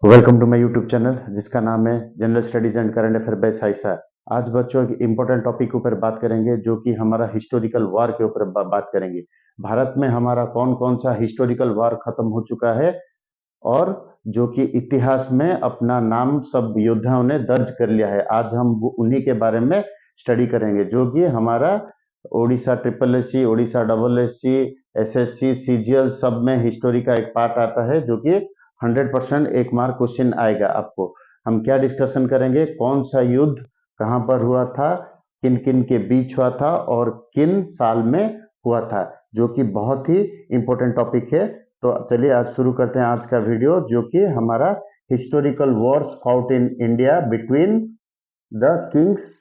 Welcome to my YouTube channel जिसका नाम है general studies and current affair by Saisa. आज बच्चों एक इंपॉर्टेंट टॉपिक के ऊपर बात करेंगे जो कि हमारा हिस्टोरिकल वार के ऊपर बात करेंगे। भारत में हमारा कौन कौन सा हिस्टोरिकल वार खत्म हो चुका है और जो कि इतिहास में अपना नाम सब योद्धाओं ने दर्ज कर लिया है। आज हम उन्हीं के बारे में स्टडी करेंगे जो कि हमारा Odisha triple S C, Odisha double S C, SSC, CGL सब में हिस्टोरी का एक पार्ट आता है जो कि 100% एक मार्क क्वेश्चन आएगा आपको। हम क्या डिस्कशन करेंगे, कौन सा युद्ध कहां पर हुआ था, किन किन के बीच हुआ था और किन साल में हुआ था, जो कि बहुत ही इंपॉर्टेंट टॉपिक है। तो चलिए आज शुरू करते हैं आज का वीडियो जो कि हमारा historical Wars fought in India between the Kings.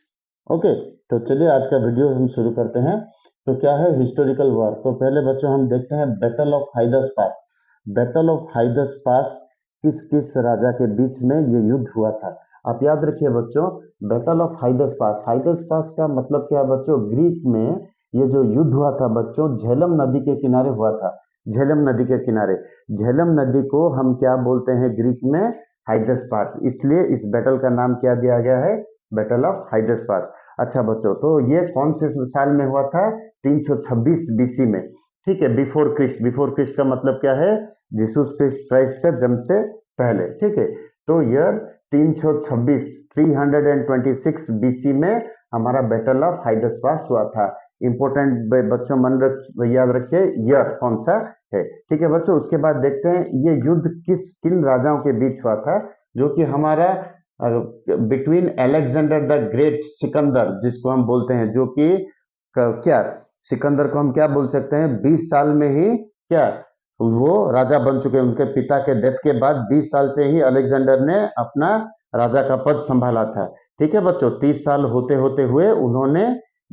Okay, तो चलिए आज का वीडियो हम शुरू करते हैं। तो क्या है हिस्टोरिकल वॉर? तो पहले बच्चों हम देखते हैं battle of Hydaspes. Battle of Hydaspes किस किस राजा के बीच में ये युद्ध हुआ था? आप याद रखिए बच्चों, बैटल ऑफ हाइदस पास, हाइदस पास का मतलब क्या बच्चों? ग्रीक में ये जो युद्ध हुआ था बच्चों, झेलम नदी के किनारे हुआ था। झेलम नदी के किनारे, झेलम नदी को हम क्या बोलते हैं ग्रीक में? हाइदस पास। इसलिए इस बैटल का नाम क्या दिया गया है? बैटल ऑफ हाइदस पास। अच्छा बच्चों, तो ये कौन से साल में हुआ था? 326 बीसी में। ठीक है, बिफोर क्रिस्ट। बिफोर क्रिस्ट का मतलब क्या है? जीसस क्राइस्ट का जन्म से पहले। ठीक है, तो ईयर 326, 326 बीसी में हमारा बैटल ऑफ हाइदस पास हुआ था। इंपोर्टेंट बच्चों याद रखिए ईयर कौन सा है। ठीक है बच्चों, उसके बाद देखते हैं ये युद्ध किन राजाओं के बीच हुआ था, जो कि हमारा between Alexander the great, Sikandar जिसको हम बोलते हैं, जो कि क्या सिकंदर को हम क्या बोल सकते हैं? 20 साल में ही क्या वो राजा बन चुके हैं। उनके पिता के डेथ के बाद 20 साल से ही अलेक्जेंडर ने अपना राजा का पद संभाला था। ठीक है बच्चों, 30 साल होते होते हुए उन्होंने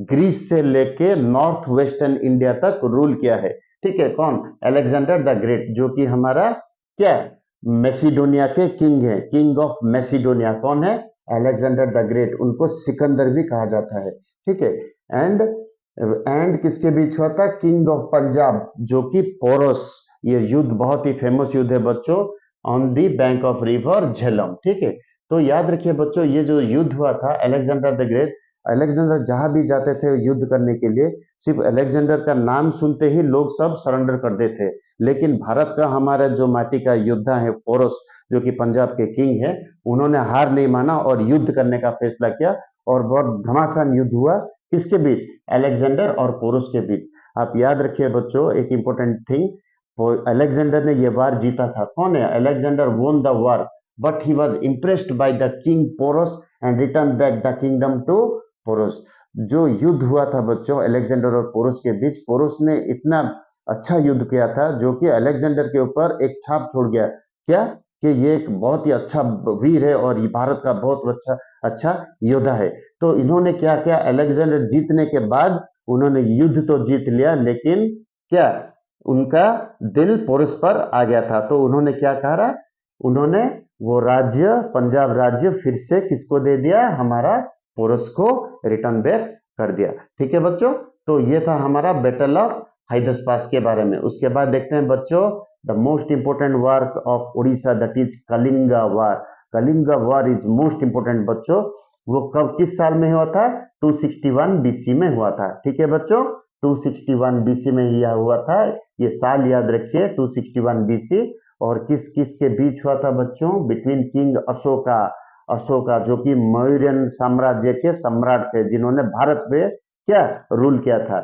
ग्रीस से लेके नॉर्थ वेस्टर्न इंडिया तक रूल किया है। ठीक है, कौन? अलेक्जेंडर द ग्रेट, जो कि हमारा क्या मैसिडोनिया के किंग है। किंग ऑफ मैसिडोनिया कौन है? Alexander the great. उनको सिकंदर भी कहा जाता है। ठीक है, एंड किसके बीच हुआ था? किंग ऑफ पंजाब, जो कि पोरस। ये युद्ध बहुत ही फेमस युद्ध है बच्चों, on the bank of river Jhelum. ठीक है, तो याद रखिए बच्चों, ये जो युद्ध हुआ था अलेक्जेंडर द ग्रेट, अलेक्जेंडर जहां भी जाते थे युद्ध करने के लिए, सिर्फ अलेक्जेंडर का नाम सुनते ही लोग सब सरेंडर कर देते। लेकिन भारत का हमारा जो माटी का योद्धा है पोरस, जो कि पंजाब के किंग है, उन्होंने हार नहीं माना और युद्ध करने का फैसला किया और बहुत घमासान युद्ध हुआ। किसके बीच? अलेक्जेंडर और पोरस के बीच। आप याद रखिए बच्चों एक इंपॉर्टेंट थिंग, अलेक्जेंडर ने यह वार जीता था। कौन है? Alexander won the war but he was impressed by the king Porus and return back the kingdom to Porus. जो युद्ध हुआ था बच्चों अलेक्जेंडर और पोरस के बीच, पोरस ने इतना अच्छा युद्ध किया था जो कि अलेक्जेंडर के ऊपर एक छाप छोड़ गया। क्या? कि ये एक बहुत ही अच्छा वीर है और ये भारत का बहुत अच्छा अच्छा योद्धा है। तो इन्होंने क्या किया? अलेक्जेंडर जीतने के बाद उन्होंने युद्ध तो जीत लिया, लेकिन क्या उनका दिल पोरस पर आ गया था। तो उन्होंने क्या कहा? उन्होंने वो राज्य, पंजाब राज्य फिर से किसको दे दिया? हमारा पोरस को रिटर्न बैक कर दिया। ठीक है बच्चों, तो ये था हमारा बैटल ऑफ हाइदस पास के बारे में। उसके बाद देखते हैं बच्चों the most important war of Orissa, that is Kalinga war. Kalinga war is most important बच्चों। वो कब किस साल में हुआ था? 261 बीसी में हुआ था। ठीक है बच्चों, 261 बीसी में यह हुआ था। ये साल याद रखिए 261 बीसी। और किस किस के बीच हुआ था बच्चों? बिटवीन किंग अशोका, अशोका जो कि मौर्यन साम्राज्य के सम्राट थे, जिन्होंने भारत पे क्या रूल किया था।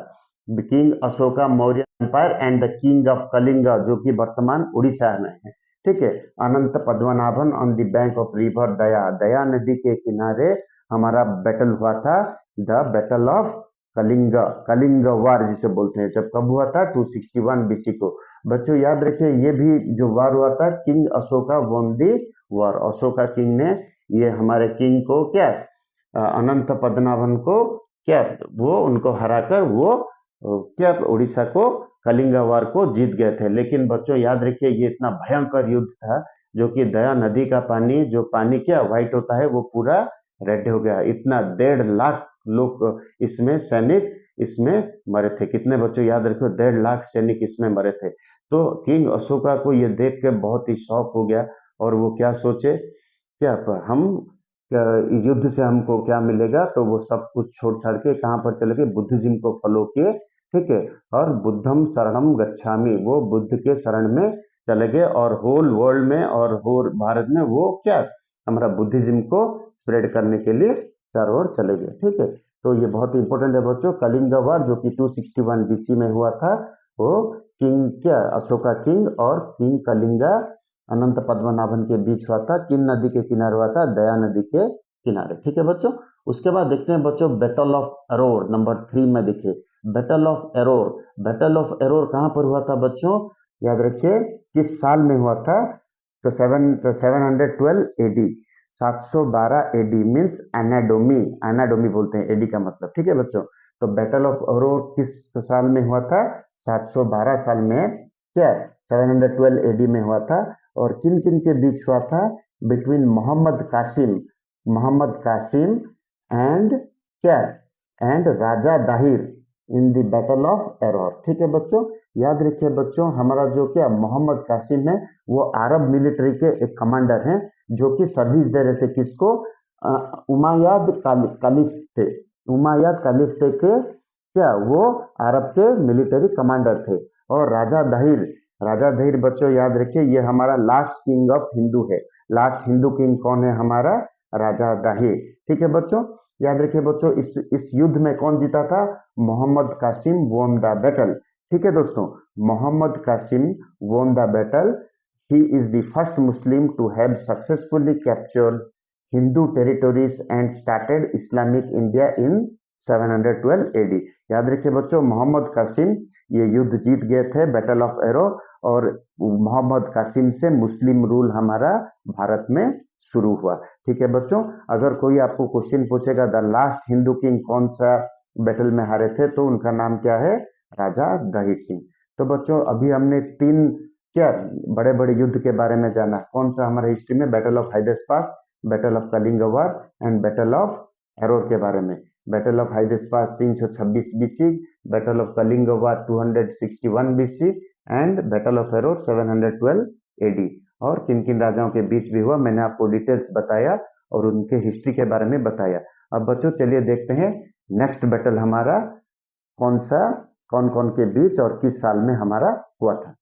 King Ashoka Maurya empire and the king of Kalinga, जो कि वर्तमान उड़ीसा में है। ठीक है, Anant Padmanabhan on the bank of river Daya, Daya नदी के किनारे हमारा बैटल हुआ था, the battle of Kalinga, Kalinga war जिसे बोलते हैं। जब कब हुआ था? 261 बीसी को। बच्चों याद रखिए ये भी जो वार हुआ था, किंग अशोका वोन दी वार। अशोका किंग ने ये हमारे किंग को क्या अनंत पद्मनाभन को क्या वो उनको हराकर वो क्या उड़ीसा को कलिंगा वार को जीत गए थे। लेकिन बच्चों याद रखिए ये इतना भयंकर युद्ध था, जो कि दया नदी का पानी, जो पानी क्या व्हाइट होता है, वो पूरा रेड हो गया। इतना 1.5 लाख लोग इसमें सैनिक इसमें मरे थे। कितने बच्चों याद रखो? 1.5 लाख सैनिक इसमें मरे थे। तो किंग अशोका को ये देख के बहुत ही शौक हो गया और वो क्या सोचे, क्या हम इस युद्ध से हमको क्या मिलेगा, तो वो सब कुछ छोड़ छाड़ के कहाँ पर चले गए, बुद्धिज्म को फॉलो किए, ठीक है। और बुद्धम शरणम गच्छामि, वो बुद्ध के शरण में चले गए और होल वर्ल्ड में और होल भारत में वो क्या हमारा बुद्धिज्म को स्प्रेड करने के लिए चारों ओर चले गए, ठीक है। तो ये बहुत इंपॉर्टेंट है बच्चों। कलिंग वार जो कि 261 बीसी में हुआ था, वो किंग क्या अशोका किंग और किंग कलिंगा अनंत पद्मनाभन के बीच हुआ था। किन नदी के किनारे हुआ था, दया नदी के किनारे, ठीक है बच्चों। उसके बाद देखते हैं बच्चों बैटल ऑफ एरोर नंबर 3 में दिखे। Battle of arrow, battle of arrow कहाँ पर हुआ था बच्चों, याद रखिए किस साल में हुआ था, तो 712 एडी, 712 एडी मीन्स एनाडोमी, एनाडोमी बोलते हैं एडी का मतलब, ठीक है बच्चों। तो बैटल ऑफ एरोर किस साल में हुआ था, 712 साल में, क्या 712 एडी में हुआ था। और किन किन के बीच हुआ था, बिटवीन मोहम्मद कासिम एंड क्या and Raja Dahir in the battle of arrow, ठीक है बच्चों। याद रखिए बच्चों, हमारा जो क्या मोहम्मद कासिम है वो अरब मिलिट्री के एक कमांडर हैं, जो कि सर्विस दे रहे थे किसको, उमायाद कालिफ थे, उमायाद कालिफ थे के क्या वो अरब के मिलिट्री कमांडर थे। और राजा दहिर बच्चों याद रखिए ये हमारा लास्ट किंग ऑफ हिंदू है। लास्ट हिंदू किंग कौन है, हमारा राजा दाहिर, ठीक है बच्चों। याद रखिए बच्चों इस युद्ध में कौन जीता था, Mohammad Qasim won the battle, ठीक है दोस्तों। Mohammad Qasim won the battle, he is the first Muslim to have successfully captured Hindu territories and started Islamic India in 712 AD। याद रखिए बच्चों मोहम्मद कासिम ये युद्ध जीत गए थे बैटल ऑफ एरो, और मोहम्मद कासिम से मुस्लिम रूल हमारा भारत में शुरू हुआ, ठीक है बच्चों। अगर कोई आपको क्वेश्चन पूछेगा द लास्ट हिंदू किंग कौन सा बैटल में हारे थे, तो उनका नाम क्या है, राजा दहिर सिंह। तो बच्चों अभी हमने 3 क्या बड़े बड़े युद्ध के बारे में जाना, कौन सा हमारे हिस्ट्री में, battle of Hydaspes, battle of Kalinga war and battle of Aror के बारे में। Battle of Hydaspes 326 BC, battle of Kalinga war 261 BC and battle of Aror 712 AD. और किन किन राजाओं के बीच भी हुआ मैंने आपको डिटेल्स बताया और उनके हिस्ट्री के बारे में बताया। अब बच्चों चलिए देखते हैं नेक्स्ट बैटल हमारा कौन सा, कौन कौन के बीच और किस साल में हमारा हुआ था।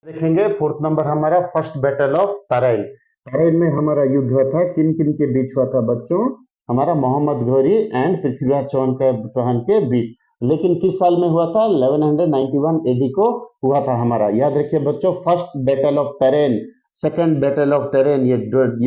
देखेंगे 4th नंबर हमारा first battle of Tarain. Tarain में हमारा युद्ध हुआ था, किन किन के बीच हुआ था बच्चों, हमारा मोहम्मद घोरी एंड पृथ्वीराज चौहान के बीच। लेकिन किस साल में हुआ था, 1191 एडी को हुआ था हमारा। याद रखिए बच्चों first battle of Tarain, second battle of Tarain, ये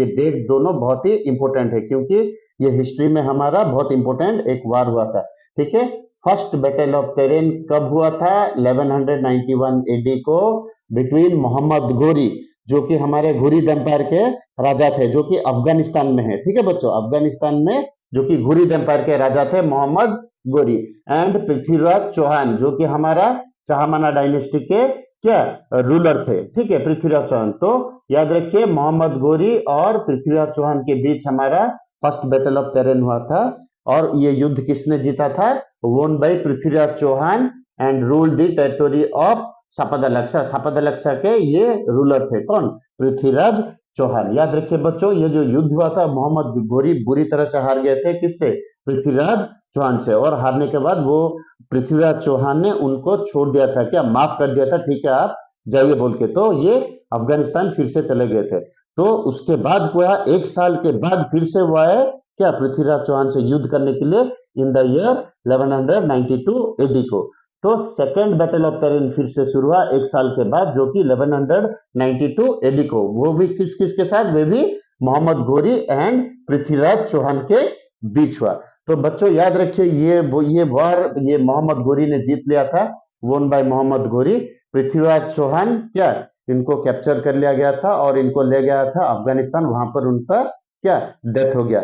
डेट दोनों बहुत ही इंपॉर्टेंट है, क्योंकि ये हिस्ट्री में हमारा बहुत इंपॉर्टेंट एक वार हुआ था, ठीक है। फर्स्ट बैटल ऑफ तराइन कब हुआ था, 1191 एडी को, बिटवीन मोहम्मद घोरी जो कि हमारे घुरिद एम्पायर के राजा थे, जो कि अफगानिस्तान में है, ठीक है बच्चों, अफगानिस्तान में जो कि घुरिद एम्पायर के राजा थे मोहम्मद घोरी, एंड पृथ्वीराज चौहान जो कि हमारा चाहमाना डायनेस्टी के क्या रूलर थे, ठीक है, पृथ्वीराज चौहान। तो याद रखिए मोहम्मद घोरी और पृथ्वीराज चौहान के बीच हमारा फर्स्ट बैटल ऑफ तराइन हुआ था। और ये युद्ध किसने जीता था, won by Prithviraj Chauhan and rule the territory of Sapadalaksha के ये रूलर थे, कौन, पृथ्वीराज चौहान। याद रखिए बच्चों ये जो युद्ध हुआ था मोहम्मद घोरी बुरी तरह से हार गए थे, किससे, पृथ्वीराज चौहान से। और हारने के बाद वो पृथ्वीराज चौहान ने उनको छोड़ दिया था, क्या माफ कर दिया था, ठीक है आप जाइए बोल के। तो ये अफगानिस्तान फिर से चले गए थे। तो उसके बाद हुआ 1 साल के बाद फिर से हुआ है क्या, पृथ्वीराज चौहान से युद्ध करने के लिए इन द ईयर 1192 एडी को। तो सेकेंड बैटल ऑफ तराइन फिर से शुरू हुआ 1 साल के बाद, जो कि 1192 एडी को, वो भी किस किस के साथ, वे भी मोहम्मद घोरी एंड पृथ्वीराज चौहान के बीच हुआ। तो बच्चों याद रखिए ये वार ये मोहम्मद घोरी ने जीत लिया था, वोन बाय मोहम्मद घोरी। पृथ्वीराज चौहान क्या इनको कैप्चर कर लिया गया था और इनको ले गया था अफगानिस्तान, वहां पर उनका क्या डेथ हो गया।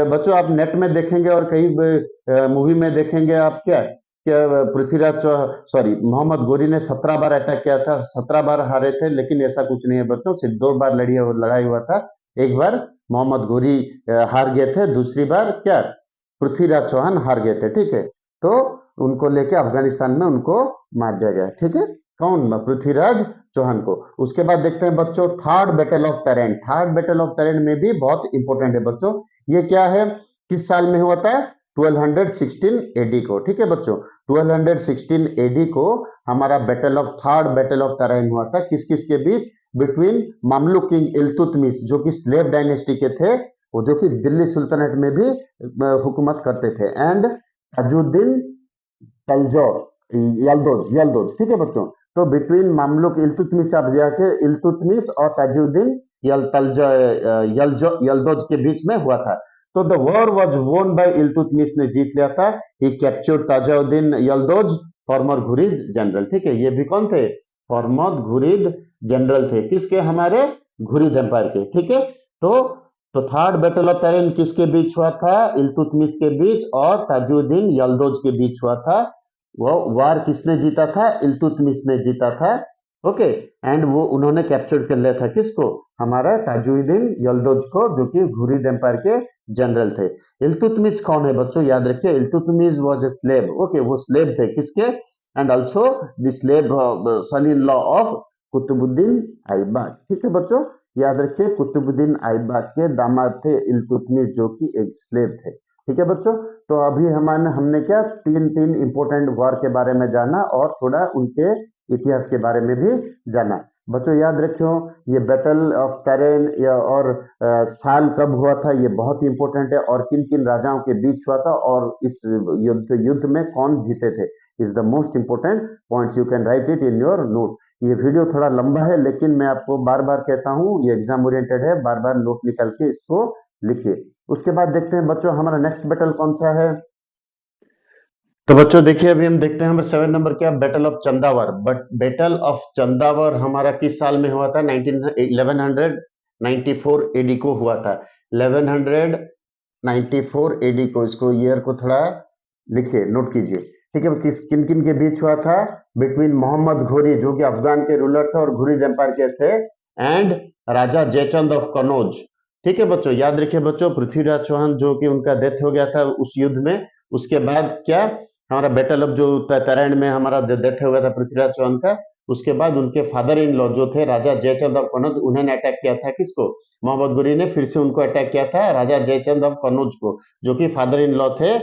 बच्चों आप नेट में देखेंगे और कई मूवी में देखेंगे आप क्या मोहम्मद घोरी ने 17 बार अटैक किया था, 17 बार हारे थे, लेकिन ऐसा कुछ नहीं है बच्चों, सिर्फ 2 बार लड़ाई हुआ था। एक बार मोहम्मद घोरी हार गए थे, दूसरी बार क्या पृथ्वीराज चौहान हार गए थे, ठीक है। तो उनको लेके अफगानिस्तान में उनको मार दिया गया, ठीक है, कौन, पृथ्वीराज चौहान को। उसके बाद देखते हैं बच्चों थर्ड बैटल ऑफ तरेन। थर्ड बैटल ऑफ तरेन में भी बहुत इंपॉर्टेंट है बच्चों। ये क्या है, किस साल में हुआ था? 1216 एडी को। ठीक है बच्चों, 1216 एडी को हमारा battle of third battle of तरेन हुआ था। किस किस के बीच? बिटवीन मामलुक किंग इल्तुतमिश जो कि स्लेव डायनेस्टी के थे, वो जो कि दिल्ली सुल्तानेट में भी हुकूमत करते थे, एंड ताजुद्दीन तलजोर यलदोज यलदोज। ठीक है बच्चों, तो बिटवीन मामलुक इल्तुतमिश आप जाके इल्तुतमिश और ताजुद्दीन यलदोज के बीच में हुआ था। तो the war was won by Iltutmish ने जीत लिया था। He captured Tajuddin Yaldoz former Ghurid general. ठीक है, ये भी कौन थे? फॉर्मर घुरिद जनरल थे, किसके? हमारे घुरिद एम्पायर के। ठीक है, तो थर्ड बैटल ऑफ तरेन किसके बीच हुआ था? इल्तुतमिश के बीच और ताजुद्दीन यलदोज के बीच हुआ था। वो वार किसने जीता था? इल्तुतमिश ने जीता था। ओके, एंड वो उन्होंने कैप्चर कर लिया था किसको? हमारा ताजुद्दीन यलदोज को, जो कि घुरिद एम्पायर के जनरल थे। इल्तुतमिश कौन है बच्चों? याद रखिए, Iltutmish was a slave. Okay, वो स्लेव थे किसके? And also the slave son in law of Qutubuddin Aibak. ठीक है बच्चों, याद रखिए कुतुबुद्दीन ऐबक के दामाद थे इल्तुतमिश, जो कि एक स्लेव थे। ठीक है बच्चों, तो अभी हमने क्या तीन तीन इंपॉर्टेंट वॉर के बारे में जाना और थोड़ा उनके इतिहास के बारे में भी जाना। बच्चों याद रखियो, ये बैटल ऑफ तरेन और साल कब हुआ था, ये बहुत ही इंपॉर्टेंट है, और किन किन राजाओं के बीच हुआ था, और इस युद्ध में कौन जीते थे, is the most important points. You can write it in your note. ये वीडियो थोड़ा लंबा है, लेकिन मैं आपको बार बार कहता हूँ ये एग्जाम ओरिएंटेड है, बार बार नोट निकाल के इसको लिखिए। उसके बाद देखते हैं बच्चों हमारा नेक्स्ट बैटल कौन सा है। तो बच्चों देखिए, अभी हम देखते हैं हमारे 7 नंबर क्या, battle of Chandawar. But battle of Chandawar हमारा किस साल में हुआ था? 1194 एडी को हुआ था। 1194 एडी को, इसको ईयर को थोड़ा लिखिए, नोट कीजिए। ठीक है, किस किन किन के बीच हुआ था? बिटवीन मोहम्मद घोरी जो कि अफगान के रूलर थे और घुरिद एम्पायर के थे, and Raja Jaichand of Kannauj. ठीक है बच्चों, याद रखिए बच्चों, पृथ्वीराज चौहान जो कि उनका डेथ हो गया था उस युद्ध में। उसके बाद क्या हमारा बैटल ऑफ जो तराइन में हमारा डेथ हो गया था पृथ्वीराज चौहान का, उसके बाद उनके फादर इन लॉ जो थे राजा जयचंद ऑफ कनौज, उन्होंने अटैक किया था किसको? मोहम्मद घुरी ने फिर से उनको अटैक किया था, राजा जयचंद ऑफ कनौज को, जो कि फादर इन लॉ थे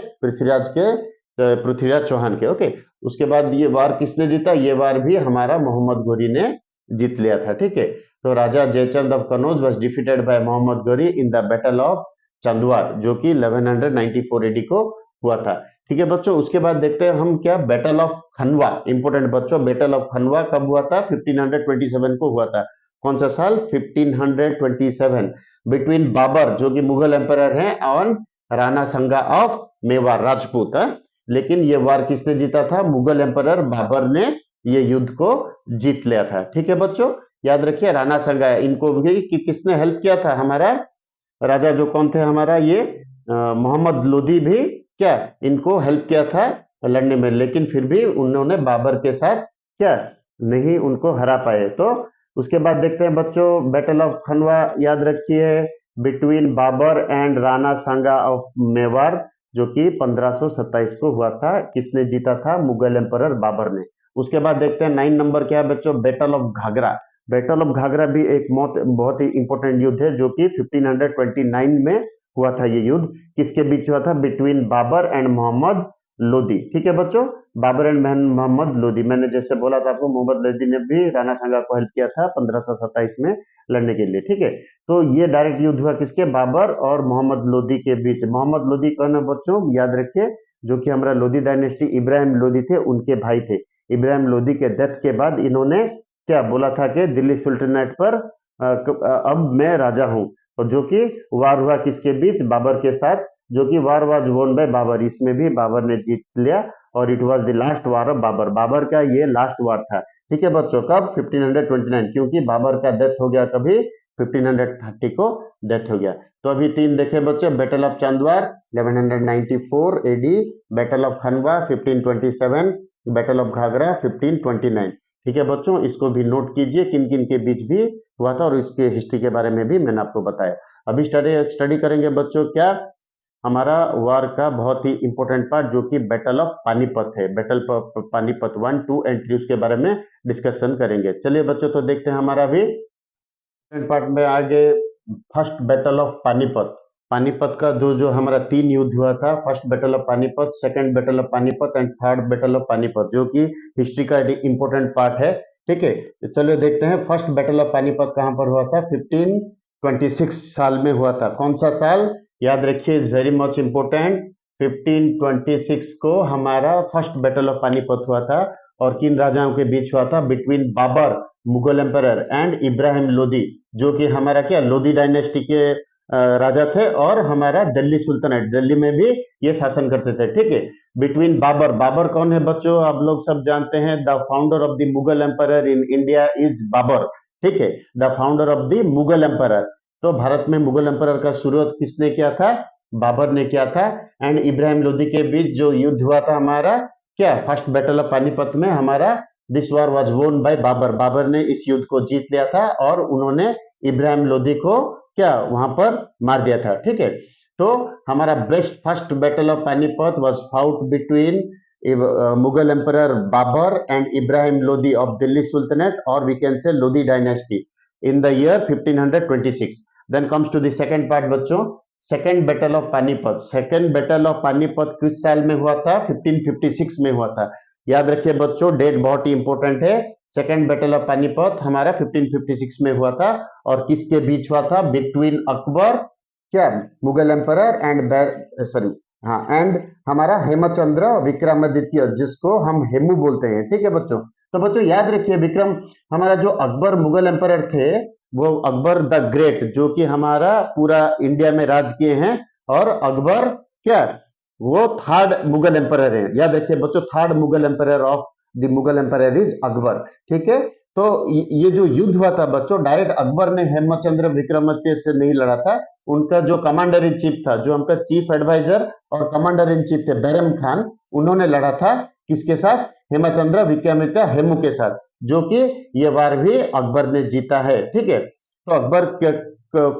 पृथ्वीराज चौहान के। ओके, उसके बाद ये वार किसने जीता? ये वार भी हमारा मोहम्मद घुरी ने जीत लिया था। ठीक है, तो राजा Jaichand of Kannauj was defeated by Mohammad Ghori in the battle of Chandwar, जो कि 1194 एडी को हुआ था। ठीक है बच्चों, उसके बाद देखते हैं हम क्या, बैटल ऑफ खनवा। इंपोर्टेंट बच्चों, बैटल ऑफ खनवा कब हुआ था? 1527 को हुआ था। कौन सा साल? 1527, बिटवीन बाबर जो कि मुगल एम्परर हैं और राणा संगा ऑफ मेवाड़ राजपूत। लेकिन ये वार किसने जीता था? मुगल एम्परर बाबर ने ये युद्ध को जीत लिया था। ठीक है बच्चों, याद रखिए राणा संगा, इनको भी किसने हेल्प किया था? हमारा राजा जो कौन थे हमारा, ये मोहम्मद लोदी भी क्या इनको हेल्प किया था लड़ने में, लेकिन फिर भी उन्होंने बाबर के साथ क्या नहीं उनको हरा पाए। तो उसके बाद देखते हैं बच्चों बैटल ऑफ खनवा, याद रखिए between Babur and Rana Sanga of Mewar, जो कि 1527 को हुआ था। किसने जीता था? मुगल एम्परर बाबर ने। उसके बाद देखते हैं 9 नंबर क्या है बच्चों, battle of Ghaghra. Battle of Ghaghra भी एक बहुत ही इंपॉर्टेंट युद्ध है, जो कि 1529 में हुआ था। ये युद्ध किसके बीच हुआ था? Between Babur and Mohammad Lodi. ठीक है बच्चों, बाबर एंड मोहम्मद लोदी। मैंने जैसे बोला था आपको, मोहम्मद लोदी ने भी राणा सांगा को हेल्प किया था 1527 में लड़ने के लिए। ठीक है, तो ये डायरेक्ट युद्ध हुआ किसके? बाबर और मोहम्मद लोदी के बीच। मोहम्मद लोदी कौन है बच्चों? याद रखिए, जो कि हमारा लोदी डायनेस्टी इब्राहिम लोदी थे, उनके भाई थे। इब्राहिम लोदी के डेथ के बाद इन्होंने क्या बोला था कि दिल्ली सुल्तानेट पर अब मैं राजा हूं, और जो कि वार हुआ किसके बीच? बाबर के साथ, जो कि war was won by Babur. इसमें भी बाबर ने जीत लिया, और it was the last war of Babur. Babur का ये लास्ट वार था। ठीक है बच्चों, कब? 1529, क्योंकि बाबर का डेथ हो गया कभी 1530 को डेथ हो गया। तो अभी 3 देखे बच्चों, battle of Chandwar 1194 AD, battle of Khanwa 1527, battle of Ghaghra 1529। ठीक है बच्चों, इसको भी नोट कीजिए किन किन के बीच भी हुआ था, और इसके हिस्ट्री के बारे में भी मैंने आपको बताया। अभी स्टडी करेंगे बच्चों क्या, हमारा वार का बहुत ही इंपॉर्टेंट पार्ट जो कि बैटल ऑफ पानीपत है। बैटल पानीपत 1, 2 एंड 3 उसके बारे में डिस्कशन करेंगे। चलिए बच्चों, तो देखते हैं हमारा भी पार्ट में आगे। First battle of Panipat, Panipat का जो हमारा 3 युद्ध हुआ था, first battle of Panipat, second battle of Panipat and third battle of Panipat, जो कि हिस्ट्री का इंपॉर्टेंट पार्ट है। ठीक है, तो चलिए देखते हैं फर्स्ट बैटल ऑफ पानीपत कहां पर हुआ था। 1526 साल में हुआ था। कौन सा साल, याद रखिए, इज वेरी मच इंपॉर्टेंट। 1526 को हमारा फर्स्ट बैटल ऑफ पानीपत हुआ था। और किन राजाओं के बीच हुआ था, between Babur Mughal emperor and Ibrahim Lodi, जो कि हमारा क्या लोदी डायनेस्टी के राजा थे, और हमारा दिल्ली सुल्तानेट, दिल्ली में भी ये शासन करते थे। ठीक है, बिटवीन बाबर, बाबर कौन है बच्चों, आप लोग सब जानते हैं, the founder of the Mughal emperor in India is Babur. ठीक है, the founder of the Mughal emperor. तो भारत में मुगल एम्परर का शुरुआत किसने किया था, बाबर ने किया था। एंड इब्राहिम लोदी के बीच जो युद्ध हुआ था हमारा, क्या फर्स्ट बैटल ऑफ पानीपत में हमारा, this war was won by Babar, Babar ने इस युद्ध को जीत लिया था और उन्होंने इब्राहिम लोदी को क्या वहां पर मार दिया था। ठीक है, तो हमारा best first battle of Panipat was fought between Mughal emperor Babur and Ibrahim Lodi of Delhi sultanate, और we can say Lodi dynasty, in the year 1526। Then comes to the second part बच्चों, second battle of Panipat. Second battle of Panipat किस साल में हुआ था, 1556 में हुआ था। याद रखिए बच्चों, डेट बहुत ही इंपॉर्टेंट है। सेकंड बैटल ऑफ पानीपत हमारा 1556 में हुआ था, और किसके बीच हुआ था, बिटवीन अकबर, क्या मुगल एम्परर एंड सॉरी हाँ एंड हमारा हेमचंद्र विक्रमादित्य, जिसको हम हेमू बोलते हैं। ठीक है बच्चों, तो बच्चों याद रखिए, विक्रम हमारा जो अकबर मुगल एम्परर थे, वो अकबर द ग्रेट, जो कि हमारा पूरा इंडिया में राज किए हैं, और अकबर क्या वो थर्ड मुगल एम्परर है। याद रखिए बच्चों, third Mughal emperor of the Mughal emperor is Akbar. ठीक है, तो ये जो युद्ध हुआ था बच्चों, डायरेक्ट अकबर ने हेमचंद्र विक्रमादित्य से नहीं लड़ा था। उनका जो कमांडर इन चीफ था, जो उनका चीफ एडवाइजर और कमांडर इन चीफ थे, बैरम खान, उन्होंने लड़ा था किसके साथ, हेमचंद्र विक्रमादित्य हेमू के साथ, जो कि ये वार भी अकबर ने जीता है। ठीक है, तो अकबर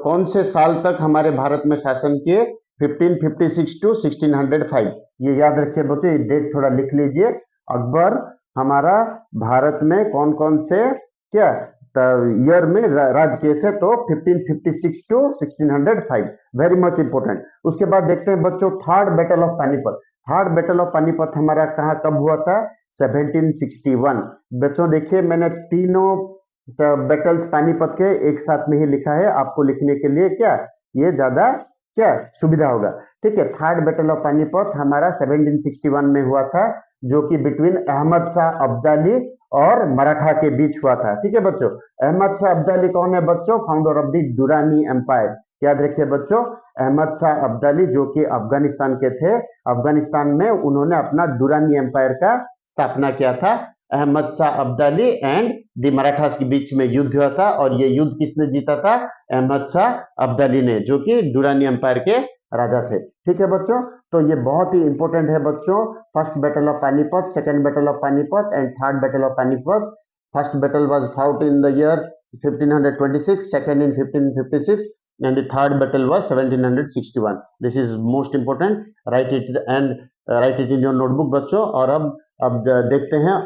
कौन से साल तक हमारे भारत में शासन किए, 1556 टू 1605। ये याद रखिए बच्चों, ये डेट थोड़ा लिख लीजिए। अकबर हमारा भारत में कौन कौन से क्या ईयर में राज किए थे, तो 1556 टू 1605, वेरी मच इंपोर्टेंट। उसके बाद देखते हैं बच्चों third battle of Panipat. Third battle of Panipat हमारा कहाँ कब हुआ था, 1761। बच्चों देखिए, मैंने तीनों बैटल्स पानीपत के एक साथ में ही लिखा है, आपको लिखने के लिए क्या ये ज्यादा क्या सुविधा होगा। ठीक है, थर्ड बैटल ऑफ पानीपत हमारा 1761 में हुआ था, जो कि बिटवीन अहमद शाह अब्दाली और मराठा के बीच हुआ था। ठीक है बच्चों, अहमद शाह अब्दाली कौन है बच्चों, founder of the Durrani empire. याद रखिए बच्चों, अहमद शाह अब्दाली जो कि अफगानिस्तान के थे, अफगानिस्तान में उन्होंने अपना दुरानी एम्पायर का स्थापना किया था। अहमद शाह अब्दाली एंड द मराठास के बीच में युद्ध हुआ था, और ये युद्ध किसने जीता था, अहमद शाह अब्दाली ने, जो कि दुरानी एम्पायर के राजा थे। ठीक है बच्चों, तो ये बहुत ही इंपॉर्टेंट है बच्चों, first battle of Panipat, second battle of Panipat and third battle of Panipat. First battle was fought in the year 1526, second in 1556 and the third battle was 1761. This is most important, write it and write it in your notebook बच्चों। और अब देखते हैं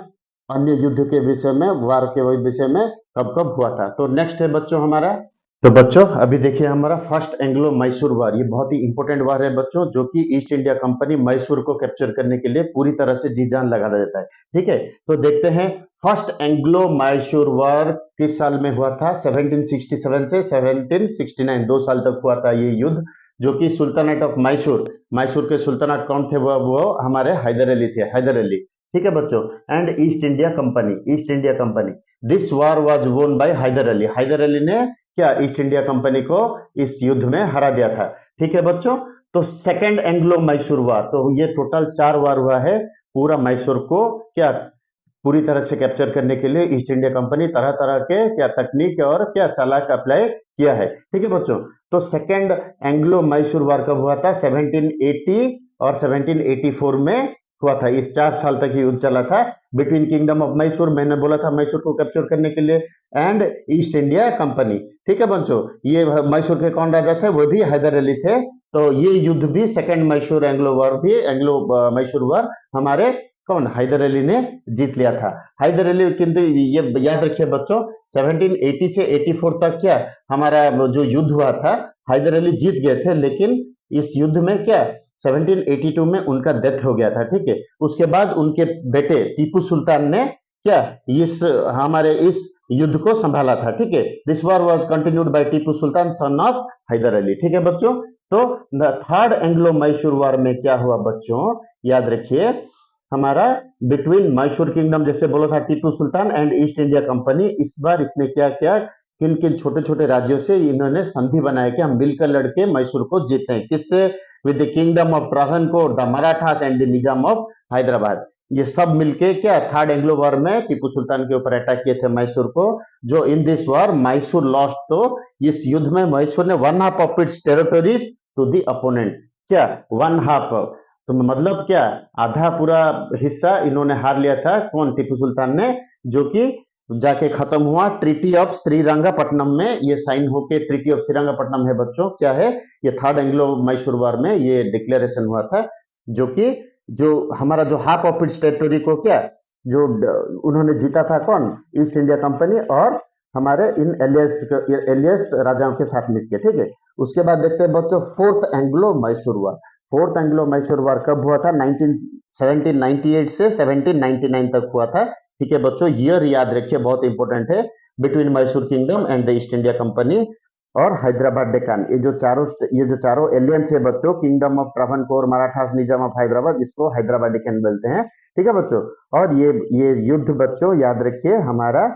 अन्य युद्ध के विषय में, वार के विषय में कब कब हुआ था। तो नेक्स्ट है बच्चों हमारा, तो बच्चों अभी देखिए हमारा फर्स्ट एंग्लो मैसूर वार। ये बहुत ही इंपॉर्टेंट वार है बच्चों, जो कि ईस्ट इंडिया कंपनी मैसूर को कैप्चर करने के लिए पूरी तरह से जी जान लगा देता है। ठीक है, तो देखते हैं फर्स्ट एंग्लो मैसूर वार किस साल में हुआ था, 1767 से 1769, 2 साल तक हुआ था ये युद्ध, जो कि सुल्तानेट ऑफ मैसूर, मैसूर के सुल्तानेट कौन थे, वो हमारे हैदर अली थे, हैदर अली। ठीक है बच्चों, and east India company, east India company, this war was won bye Haider Ali. Haider Ali ने क्या ईस्ट इंडिया कंपनी को इस युद्ध में हरा दिया था। ठीक है बच्चों, तो सेकंड एंग्लो मैसूर वार, तो ये टोटल 4 वार हुआ है। पूरा मैसूर को क्या पूरी तरह से कैप्चर करने के लिए ईस्ट इंडिया कंपनी तरह तरह के क्या तकनीक और क्या चालाक अप्लाई किया है। ठीक है बच्चों, तो सेकंड एंग्लो मैसूर वार कब हुआ था, 1780 और 1784 में हुआ था। इस 4 साल तक ही युद्ध चला था बिटवीन किंगडम ऑफ मैसूर, मैंने बोला था मैसूर को कैप्चर करने के लिए, एंड ईस्ट इंडिया कंपनी। ठीक है बच्चों, ये मैसूर के कौन राजा थे, वो भी हैदर अली थे, तो ये युद्ध भी सेकंड मैसूर एंग्लो वॉर भी एंग्लो मैसूर वॉर हमारे कौन हैदर अली ने जीत लिया था। हैदर अली किंतु ये याद रखिए बच्चों 1780 से 84 तक क्या हमारा जो युद्ध हुआ था हैदर अली जीत गए थे, लेकिन इस युद्ध में क्या 1782 में उनका डेथ हो गया था। ठीक है, उसके बाद उनके बेटे टीपू सुल्तान ने क्या इस हमारे इस युद्ध को संभाला था। ठीक है, this war was continued by Tipu Sultan son of Hyder Ali. ठीक है बच्चों, तो थर्ड एंग्लो मैसूर वॉर में क्या हुआ बच्चों, याद रखिए हमारा बिटवीन मैसूर किंगडम, जैसे बोला था Tipu sultan and east India company, इस बार इसने क्या किया, किन किन छोटे छोटे राज्यों से इन्होंने संधि बनाया कि हम मिलकर लड़के मैसूर को जीते हैं। किससे? With the kingdom of Travancore, the Marathas and the Nizam of Hyderabad. ये सब मिलके क्या थर्ड एंग्लो वॉर में टीपू सुल्तान के ऊपर अटैक किए थे मैसूर को, जो in this war Mysore lost. तो इस युद्ध में मैसूर ने one half of its territories to the opponent. क्या वन हाफ, तो मतलब क्या आधा पूरा हिस्सा इन्होंने हार लिया था, कौन? टीपू सुल्तान ने, जो कि जाके खत्म हुआ ट्रीटी ऑफ श्रीरंगपट्टनम में। ये साइन होके ट्रीटी ऑफ श्रीरंगपट्टनम है बच्चों, क्या है ये थर्ड एंग्लो मैसूर वॉर में ये डिक्लेरेशन हुआ था, जो कि जो हमारा जो हाफ ऑफ इट्स टेरिटोरी को क्या जो उन्होंने जीता था, कौन? ईस्ट इंडिया कंपनी और हमारे इन एलियस राजाओं के साथ मिलकर। ठीक है, उसके बाद देखते हैं बच्चों fourth Anglo Mysore war. Fourth Anglo Mysore war कब हुआ था? 1798 से 1799 तक हुआ था। ठीक है बच्चों, ईयर याद रखिए, बहुत इंपॉर्टेंट है। Between Mysore kingdom and the east India company और हैदराबाद डेकान, ये जो चारों एलियंस है बच्चों, kingdom of Travancore, Marathas, Nizam of Hyderabad, इसको हैदराबाद डेकान बोलते हैं। ठीक है बच्चों, और ये युद्ध बच्चों याद रखिए हमारा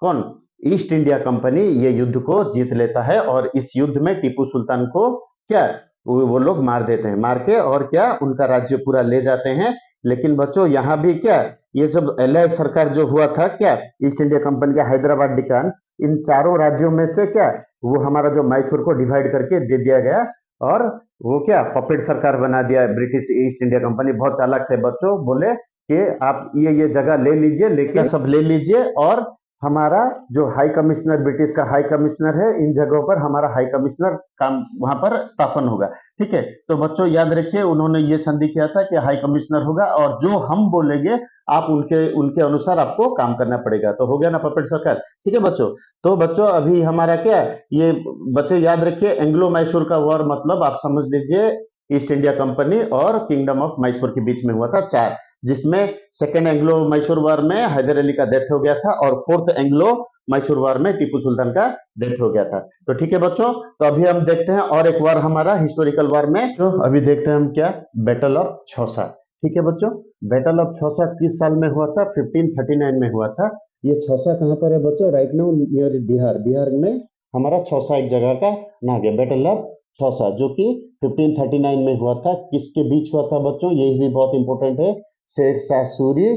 कौन? ईस्ट इंडिया कंपनी ये युद्ध को जीत लेता है, और इस युद्ध में टीपू सुल्तान को क्या वो लोग मार देते हैं, मार के और क्या उनका राज्य पूरा ले जाते हैं। लेकिन बच्चों यहाँ भी क्या ये सब एलआई सरकार जो हुआ था, क्या ईस्ट इंडिया कंपनी का हैदराबाद डेकान, इन चारों राज्यों में से क्या वो हमारा जो मैसूर को डिवाइड करके दे दिया गया, और वो क्या पपेट सरकार बना दिया ब्रिटिश ईस्ट इंडिया कंपनी। बहुत चालाक थे बच्चों, बोले कि आप ये जगह ले लीजिए, लेकिन सब ले लीजिए, और हमारा जो हाई कमिश्नर, ब्रिटिश का हाई कमिश्नर है, इन जगहों पर हमारा हाई कमिश्नर काम वहां पर स्थापन होगा। ठीक है, तो बच्चों याद रखिए उन्होंने ये संधि किया था कि हाई कमिश्नर होगा, और जो हम बोलेंगे आप उनके अनुसार आपको काम करना पड़ेगा। तो हो गया ना पपेट सरकार। ठीक है बच्चों, तो बच्चों अभी हमारा क्या ये बच्चों याद रखिए एंग्लो मैसूर का वॉर मतलब आप समझ लीजिए ईस्ट इंडिया कंपनी और किंगडम ऑफ मैसूर के बीच में हुआ था चार, जिसमें सेकेंड एंग्लो मैसूर वॉर में हैदर अली का डेथ हो गया था, और फोर्थ एंग्लो मैसूर वॉर में टीपू सुल्तान का डेथ हो गया था। तो ठीक है बच्चों, तो अभी हम देखते हैं और एक वॉर हमारा हिस्टोरिकल वॉर में, तो अभी देखते हैं हम क्या बैटल ऑफ छौसा। ठीक है बच्चों, बैटल ऑफ छौसा किस साल में हुआ था? 1539 में हुआ था। ये छौसा कहाँ पर है बच्चों? राइट नाउ नियर बिहार में हमारा छौसा एक जगह का नाम है, बैटल ऑफ छौसा, जो कि 1539 में हुआ था। किसके बीच हुआ था बच्चों? ये भी बहुत इंपॉर्टेंट है, शेरशाह सूरी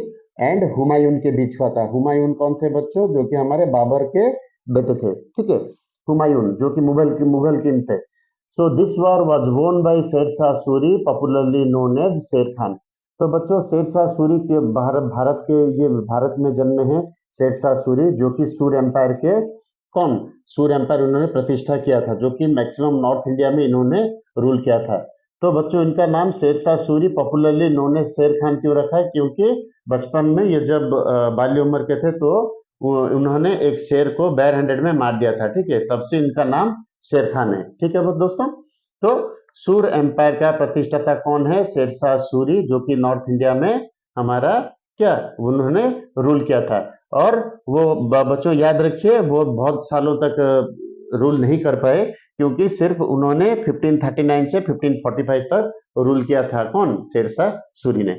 एंड हुमायूं के बीच हुआ था। हुमायूं कौन थे बच्चों? जो कि हमारे बाबर के बेटे थे। ठीक है, हुमायूं जो कि मुगल किंग थे। So this war was won by Sher Shah Suri, popularly known as Sher Khan. तो बच्चों शेरशाह सूरी के भारत में जन्मे हैं शेरशाह सूरी, जो कि सूर एम्पायर के कौन? सूर एम्पायर उन्होंने प्रतिष्ठा किया था, जो कि मैक्सिमम नॉर्थ इंडिया में इन्होंने रूल किया था। तो बच्चों इनका नाम Sher Shah Suri popularly known as Sher Khan क्यों रखा है? क्योंकि बचपन में ये जब बाल्य उम्र के थे तो उन्होंने एक शेर को बेयर हैंडेड में मार दिया था। ठीक है, तब से इनका नाम शेर खान है। ठीक है दोस्तों, तो सूर एम्पायर का प्रतिष्ठाता कौन है? शेरशाह सूरी, जो कि नॉर्थ इंडिया में हमारा क्या उन्होंने रूल किया था। और वो बच्चों याद रखिए वो बहुत सालों तक रूल नहीं कर पाए, क्योंकि सिर्फ उन्होंने 1539 से 1545 तक रूल किया था। कौन? शेरशाह सूरी ने।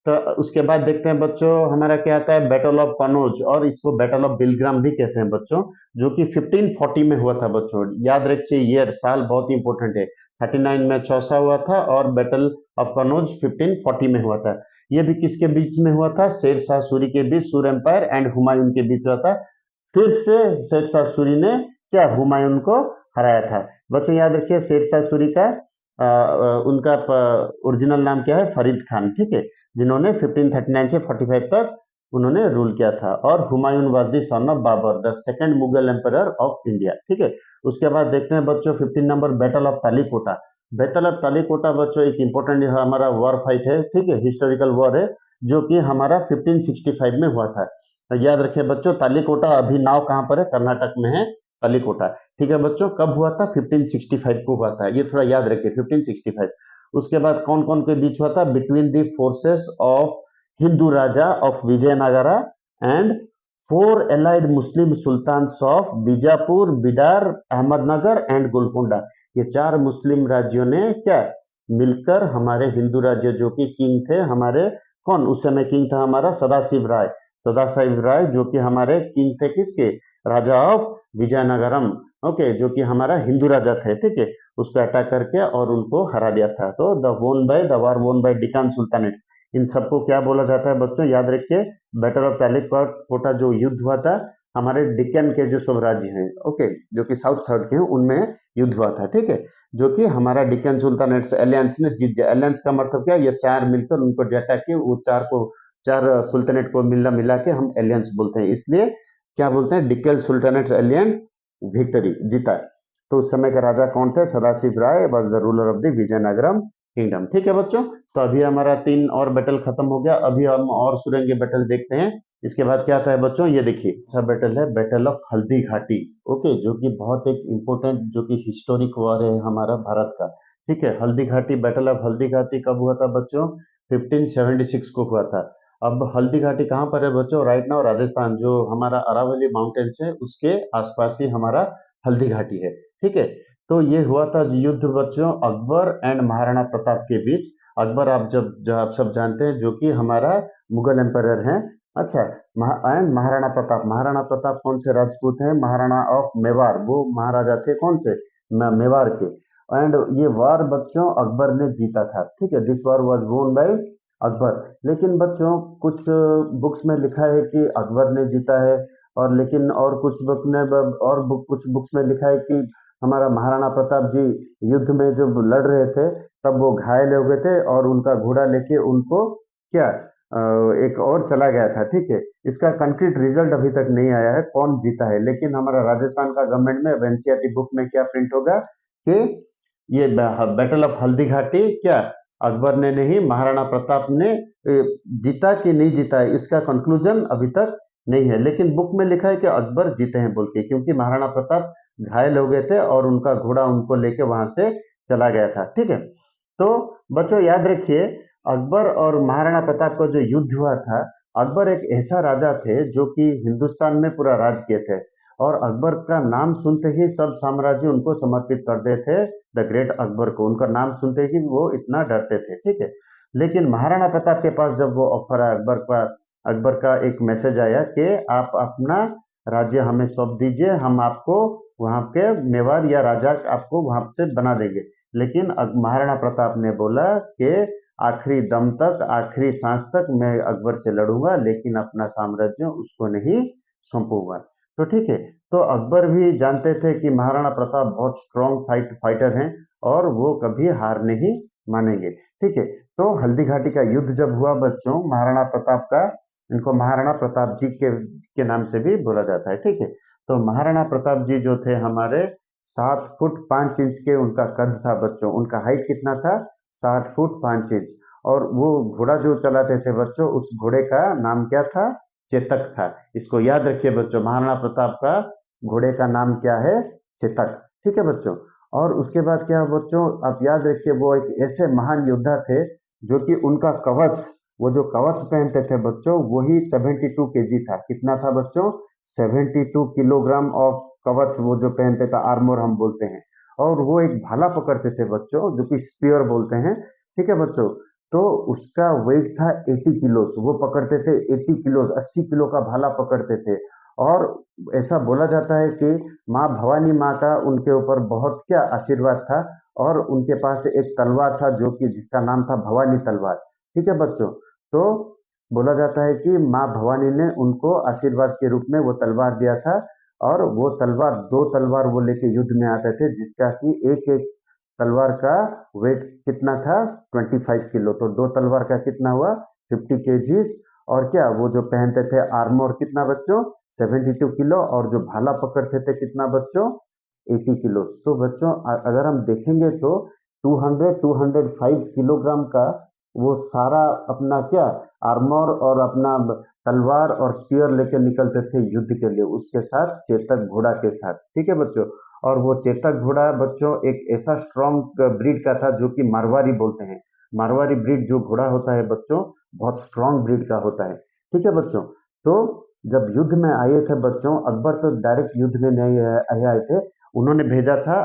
तो उसके बाद देखते हैं बच्चों हमारा क्या आता है, बैटल ऑफ कनौज, और इसको बैटल ऑफ बिलग्राम भी कहते हैं बच्चों, जो कि 1540 में हुआ था। बच्चों याद रखिए ईयर, साल बहुत इंपॉर्टेंट है। 39 में चौसा हुआ था, और बैटल ऑफ कनौज 1540 में हुआ था। ये भी किसके बीच में हुआ था? शेरशाह सूरी के बीच, सूर एम्पायर एंड हुमायूं के बीच हुआ था। फिर से शेरशाह सूरी ने क्या हुमायूं को हराया था। बच्चों याद रखिए शेरशाह सूरी का उनका ओरिजिनल नाम क्या है? फरीद खान। ठीक है, जिन्होंने 1539 से 45 तक उन्होंने रूल किया था। और Humayun was the son of Babur, the second Mughal emperor of India. ठीक है, उसके बाद देखते हैं बच्चों 15 number battle of Talikota. Battle of Talikota बच्चों एक इंपॉर्टेंट हमारा वॉर फाइट है, ठीक है, हिस्टोरिकल वॉर है, जो कि हमारा 1565 में हुआ था। तो याद रखिए बच्चों, तालिकोटा अभी नाव कहाँ पर है, कर्नाटक में है तालिकोटा। ठीक है बच्चों, कब हुआ था, 1565 को हुआ था, ये थोड़ा याद रखिए 1565। उसके बाद कौन कौन के बीच हुआ था, between the forces of Hindu raja of Vijayanagara and four allied Muslim sultans of Bijapur, Bidar, Ahmednagar and Golconda. ये चार मुस्लिम राज्यों ने क्या मिलकर हमारे हिंदू राज्य, जो कि किंग थे हमारे, कौन उस समय किंग था हमारा, सदाशिव राय। सदाशिव राय जो कि हमारे किंग थे, किसके, राजा ऑफ विजयनगरम, ओके, जो कि हमारा हिंदू राजा थे, ठीक है, उसको अटैक करके और उनको हरा दिया था। तो द वार वोन बाय डिकान सुल्तानेट, इन सबको क्या बोला जाता है बच्चों, याद रखिए, बैटल ऑफ तालिकोटा जो युद्ध हुआ था, हमारे डिक्कन के जो सब राज्य हैं, ओके, जो कि साउथ साइड के हैं, उनमें युद्ध हुआ था, ठीक है, जो कि हमारा डिक्कन सुल्तानेट एलियंस ने जीत जाए। एलियंस का मतलब क्या, ये चार मिलकर उनको डटा के वो चार सुल्तानेट को मिला के हम एलियंस बोलते हैं, इसलिए क्या बोलते हैं, डिक्कन सुल्तानेट एलियंस विक्टरी, जीता। तो उस समय के राजा कौन थे, Sadashiv Rai was the ruler of the Vijayanagaram kingdom. ठीक है बच्चों, तो अभी हमारा 3 और बैटल खत्म हो गया, अभी हम और सुरंगी बैटल देखते हैं। इसके बाद क्या आता है बच्चों, ये देखिए, अच्छा बैटल है battle of Haldi Ghati, okay, जो कि बहुत एक इंपॉर्टेंट, जो कि हिस्टोरिक वॉर है हमारा भारत का। ठीक है, हल्दी घाटी, बैटल ऑफ हल्दी घाटी कब हुआ था बच्चों, 1576 को हुआ था। अब हल्दी घाटी कहाँ पर है बच्चों, राइट नाउ राजस्थान, जो हमारा अरावली माउंटेन्स है उसके आसपास ही हमारा हल्दी घाटी है। ठीक है, तो ये हुआ था युद्ध बच्चों अकबर एंड महाराणा प्रताप के बीच। अकबर आप सब जानते हैं, जो कि हमारा मुगल एम्पायर हैं। अच्छा, एंड महाराणा प्रताप कौन से राजपूत हैं, महाराणा ऑफ मेवाड़, वो महाराजा थे कौन से, मेवाड़ के। एंड ये वार बच्चों अकबर ने जीता था। ठीक है, this war was won bye Akbar. लेकिन बच्चों कुछ बुक्स में लिखा है कि अकबर ने जीता है, और लेकिन और कुछ कुछ बुक्स में लिखा है कि हमारा महाराणा प्रताप जी युद्ध में जब लड़ रहे थे, तब वो घायल हो गए थे और उनका घोड़ा लेके उनको क्या एक और चला गया था। ठीक है, इसका कंक्रीट रिजल्ट अभी तक नहीं आया है कौन जीता है, लेकिन हमारा राजस्थान का गवर्नमेंट में एनसीईआरटी बुक में क्या प्रिंट होगा कि ये बैटल ऑफ हल्दी घाटी क्या अकबर ने नहीं, महाराणा प्रताप ने जीता कि नहीं जीता है, इसका कंक्लूजन अभी तक नहीं है, लेकिन बुक में लिखा है कि अकबर जीते हैं बोल के, क्योंकि महाराणा प्रताप घायल हो गए थे और उनका घोड़ा उनको लेके वहां से चला गया था। ठीक है, तो बच्चों याद रखिए, अकबर और महाराणा प्रताप का जो युद्ध हुआ था, अकबर एक ऐसा राजा थे जो कि हिंदुस्तान में पूरा राज किए थे, और अकबर का नाम सुनते ही सब साम्राज्य उनको समर्पित कर देते थे, द ग्रेट अकबर को, उनका नाम सुनते ही वो इतना डरते थे। ठीक है, लेकिन महाराणा प्रताप के पास जब वो ऑफर आया, अकबर का एक मैसेज आया कि आप अपना राज्य हमें सौंप दीजिए, हम आपको वहां के मेवाड़ या राजा आपको वहां से बना देंगे। लेकिन महाराणा प्रताप ने बोला कि आखिरी दम तक, आखिरी सांस तक मैं अकबर से लड़ूंगा, लेकिन अपना साम्राज्य उसको नहीं सौंपूंगा। तो ठीक है, तो अकबर भी जानते थे कि महाराणा प्रताप बहुत स्ट्रॉन्ग फाइटर हैं और वो कभी हार नहीं मानेंगे। ठीक है, तो हल्दी घाटी का युद्ध जब हुआ बच्चों, महाराणा प्रताप का, इनको महाराणा प्रताप जी के नाम से भी बोला जाता है। ठीक है, तो महाराणा प्रताप जी जो थे हमारे, 7 फुट 5 इंच के उनका कद था बच्चों, उनका हाइट कितना था, 7 फुट 5 इंच। और वो घोड़ा जो चलाते थे बच्चों, उस घोड़े का नाम क्या था, चेतक था। इसको याद रखिए बच्चों, महाराणा प्रताप का घोड़े का नाम क्या है, चेतक। ठीक है बच्चों, और उसके बाद क्या बच्चों, आप याद रखिए, वो एक ऐसे महान योद्धा थे जो कि उनका कवच, वो जो कवच पहनते थे बच्चों, वही 72 केजी था। कितना था बच्चों, 72 किलोग्राम ऑफ कवच वो जो पहनते थे, आर्मोर हम बोलते हैं। और वो एक भाला पकड़ते थे बच्चों, जो कि स्पीयर बोलते हैं। ठीक है बच्चों, तो उसका वेट था 80 किलोस, वो पकड़ते थे 80 किलोस, 80 किलो का भाला पकड़ते थे। और ऐसा बोला जाता है कि माँ भवानी माँ का उनके ऊपर बहुत क्या आशीर्वाद था, और उनके पास एक तलवार था जो कि जिसका नाम था भवानी तलवार। ठीक है बच्चों, तो बोला जाता है कि माँ भवानी ने उनको आशीर्वाद के रूप में वो तलवार दिया था, और वो तलवार, 2 तलवार वो लेके युद्ध में आते थे, जिसका कि एक एक तलवार का वेट कितना था, 25 किलो। तो 2 तलवार का कितना हुआ, 50 केजीज। और क्या वो जो पहनते थे आर्मोर, कितना बच्चों, 72 किलो। और जो भाला पकड़ते थे कितना बच्चों, 80 किलो। तो बच्चों अगर हम देखेंगे तो 205 किलोग्राम का वो सारा अपना क्या आर्मर और अपना तलवार और स्पीयर लेके निकलते थे युद्ध के लिए, उसके साथ चेतक घोड़ा के साथ। ठीक है बच्चों। और वो चेतक घोड़ा बच्चों एक ऐसा स्ट्रॉन्ग ब्रीड का था जो कि मारवाड़ी बोलते हैं। मारवाड़ी ब्रीड जो घोड़ा होता है बच्चों, बहुत स्ट्रॉन्ग ब्रीड का होता है। ठीक है बच्चों। तो जब युद्ध में आए थे बच्चों, अकबर तो डायरेक्ट युद्ध में नहीं आए थे, उन्होंने भेजा था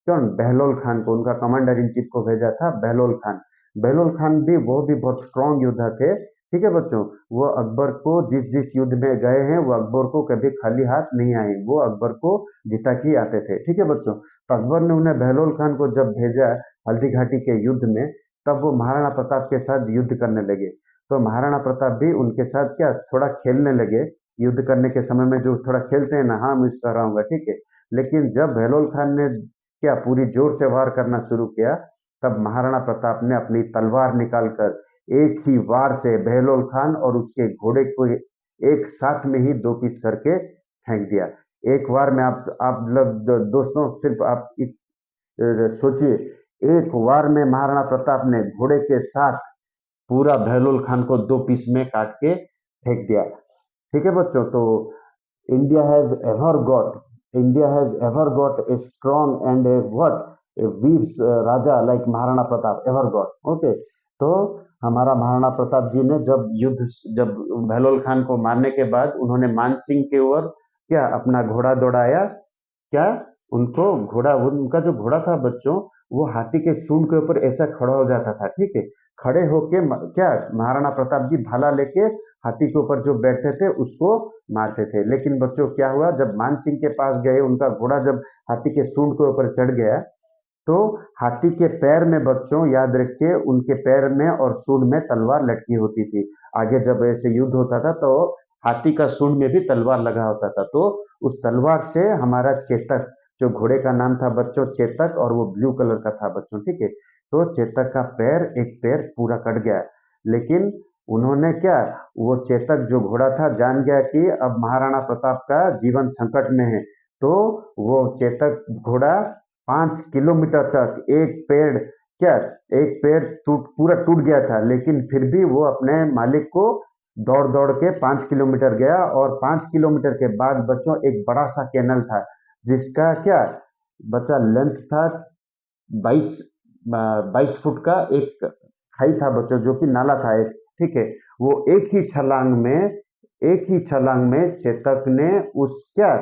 कौन, बहलोल खान को, उनका कमांडर इन चीफ को भेजा था बहलोल खान। बहलोल खान भी वो भी बहुत स्ट्रांग योद्धा थे। ठीक है बच्चों। वो अकबर को जिस जिस युद्ध में गए हैं वो अकबर को कभी खाली हाथ नहीं आए, वो अकबर को जिता के आते थे। ठीक है बच्चों। तो अकबर ने उन्हें बहलोल खान को जब भेजा हल्दी घाटी के युद्ध में, तब वो महाराणा प्रताप के साथ युद्ध करने लगे। तो महाराणा प्रताप भी उनके साथ क्या थोड़ा खेलने लगे, युद्ध करने के समय में जो थोड़ा खेलते हैं ना, हाँ मैं इसका रहूंगा, ठीक है। लेकिन जब बहलोल खान ने क्या पूरी जोर से वार करना शुरू किया, तब महाराणा प्रताप ने अपनी तलवार निकालकर एक ही वार से बहलोल खान और उसके घोड़े को एक साथ में ही दो पीस करके फेंक दिया। एक बार में आप लोग दोस्तों सिर्फ आप सोचिए, एक वार में महाराणा प्रताप ने घोड़े के साथ पूरा बहलोल खान को दो पीस में काट के फेंक दिया। ठीक है बच्चों। तो India has ever got India has ever got a strong and a what a Veer Raja like Maharana Pratap ever got. Okay. तो हमारा महाराणा प्रताप जी ने जब बहलोल खान को मारने के बाद उन्होंने मानसिंह के ओर क्या अपना घोड़ा दौड़ाया, क्या उनको घोड़ा, उनका जो घोड़ा था बच्चों, वो हाथी के सूंड के ऊपर ऐसा खड़ा हो जाता था। ठीक है। खड़े होके क्या महाराणा प्रताप जी भाला लेके हाथी के ऊपर जो बैठते थे उसको मारते थे। लेकिन बच्चों क्या हुआ, जब मान सिंह के पास गए, उनका घोड़ा जब हाथी के सूंड के ऊपर चढ़ गया, तो हाथी के पैर में बच्चों याद रखिए, उनके पैर में और सूंड में तलवार लटकी होती थी। आगे जब ऐसे युद्ध होता था तो हाथी का सूंड में भी तलवार लगा होता था। तो उस तलवार से हमारा चेतक, जो घोड़े का नाम था बच्चों चेतक, और वो ब्लू कलर का था बच्चों। ठीक है। तो चेतक का पैर, एक पैर पूरा कट गया। लेकिन उन्होंने क्या, वो चेतक जो घोड़ा था जान गया कि अब महाराणा प्रताप का जीवन संकट में है। तो वो चेतक घोड़ा 5 किलोमीटर तक एक पैर पूरा टूट गया था, लेकिन फिर भी वो अपने मालिक को दौड़ दौड़ के 5 किलोमीटर गया। और 5 किलोमीटर के बाद बच्चों एक बड़ा सा कैनल था, जिसका क्या बचा लेंथ था 22 फुट का एक खाई था बच्चों, जो कि नाला था एक। ठीक है। वो एक ही छलांग में चेतक ने उस क्या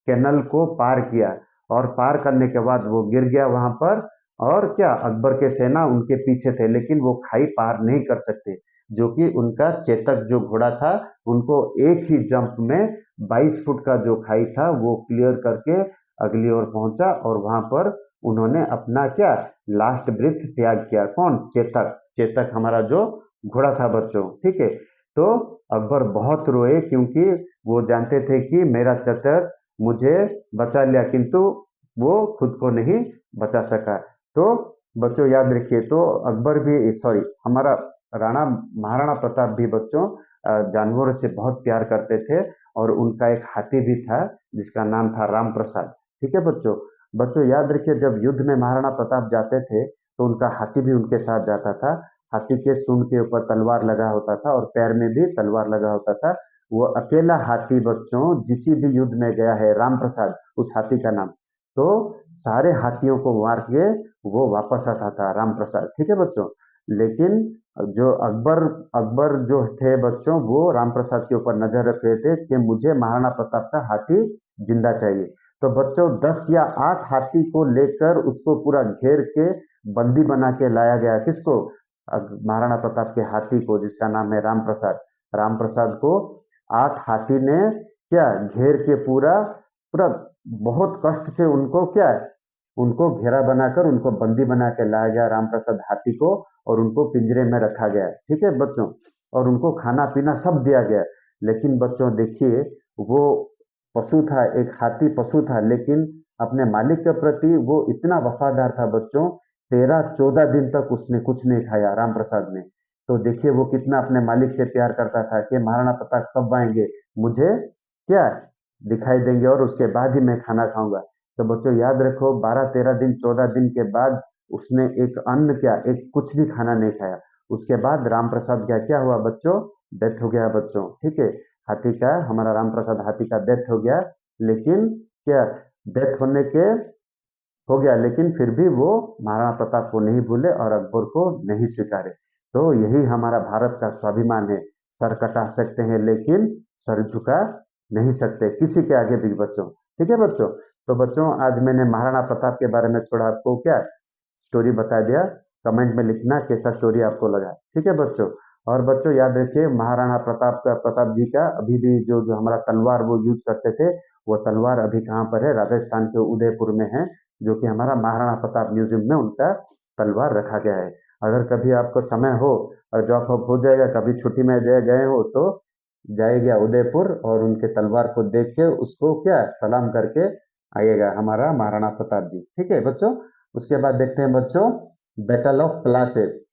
कैनल को पार किया, और पार करने के बाद वो गिर गया वहां पर। और क्या अकबर के सेना उनके पीछे थे, लेकिन वो खाई पार नहीं कर सकते, जो कि उनका चेतक जो घोड़ा था उनको एक ही जंप में 22 फुट का जो खाई था वो क्लियर करके अगली ओर पहुंचा, और वहां पर उन्होंने अपना क्या लास्ट ब्रीथ त्याग किया। कौन, चेतक। चेतक हमारा जो घोड़ा था बच्चों। ठीक है। तो अकबर बहुत रोए, क्योंकि वो जानते थे कि मेरा चेतक मुझे बचा लिया, किंतु वो खुद को नहीं बचा सका। तो बच्चों याद रखिए, तो अकबर भी, सॉरी, हमारा राणा महाराणा प्रताप भी बच्चों जानवरों से बहुत प्यार करते थे, और उनका एक हाथी भी था जिसका नाम था राम प्रसाद। ठीक है बच्चों। बच्चों याद रखिए, जब युद्ध में महाराणा प्रताप जाते थे तो उनका हाथी भी उनके साथ जाता था। हाथी के सूंड के ऊपर तलवार लगा होता था और पैर में भी तलवार लगा होता था। वो अकेला हाथी बच्चों जिसी भी युद्ध में गया है, राम प्रसाद उस हाथी का नाम, तो सारे हाथियों को मार के वो वापस आता था राम प्रसाद। ठीक है बच्चों। लेकिन जो अकबर अकबर जो थे बच्चों, वो राम प्रसाद के ऊपर नजर रख रहे थे कि मुझे महाराणा प्रताप का हाथी जिंदा चाहिए। तो बच्चों 10 या 8 हाथी को लेकर उसको पूरा घेर के बंदी बना के लाया गया। किसको, महाराणा प्रताप के हाथी को, जिसका नाम है राम प्रसाद। राम प्रसाद को 8 हाथी ने क्या घेर के पूरा पूरा बहुत कष्ट से उनको क्या, उनको घेरा बनाकर उनको बंदी बना के लाया गया राम प्रसाद हाथी को, और उनको पिंजरे में रखा गया। ठीक है बच्चों। और उनको खाना पीना सब दिया गया। लेकिन बच्चों देखिए, वो पशु था, एक हाथी पशु था, लेकिन अपने मालिक के प्रति वो इतना वफादार था बच्चों, 13-14 दिन तक उसने कुछ नहीं खाया राम प्रसाद ने। तो देखिए वो कितना अपने मालिक से प्यार करता था कि महाराणा प्रताप कब आएंगे, मुझे क्या दिखाई देंगे, और उसके बाद ही मैं खाना खाऊंगा। तो बच्चों याद रखो, 12-13 दिन 14 दिन के बाद उसने एक अन्न क्या, एक कुछ भी खाना नहीं खाया। उसके बाद राम प्रसाद का क्या हुआ बच्चों, डेथ हो गया बच्चों, ठीक है। हाथी का, हमारा राम प्रसाद हाथी का डेथ हो गया, लेकिन क्या, डेथ होने के हो गया, लेकिन फिर भी वो महाराणा प्रताप को नहीं भूले और अकबर को नहीं स्वीकारे। तो यही हमारा भारत का स्वाभिमान है, सर कटा सकते हैं लेकिन सर झुका नहीं सकते किसी के आगे भी बच्चों, ठीक है बच्चों। तो बच्चों आज मैंने महाराणा प्रताप के बारे में थोड़ा आपको क्या स्टोरी बता दिया, कमेंट में लिखना कैसा स्टोरी आपको लगा, ठीक है बच्चों। और बच्चों याद रखिए महाराणा प्रताप जी का अभी भी जो जो हमारा तलवार वो यूज करते थे, वो तलवार अभी कहाँ पर है, राजस्थान के उदयपुर में है, जो कि हमारा महाराणा प्रताप म्यूजियम में उनका तलवार रखा गया है। अगर कभी आपको समय हो और जॉब वॉब हो जाएगा, कभी छुट्टी में गए हो तो जाइएगा उदयपुर और उनके तलवार को देख के उसको क्या सलाम करके आइएगा, हमारा महाराणा प्रताप जी, ठीक है बच्चों। उसके बाद देखते हैं बच्चों बैटल ऑफ प्लासे।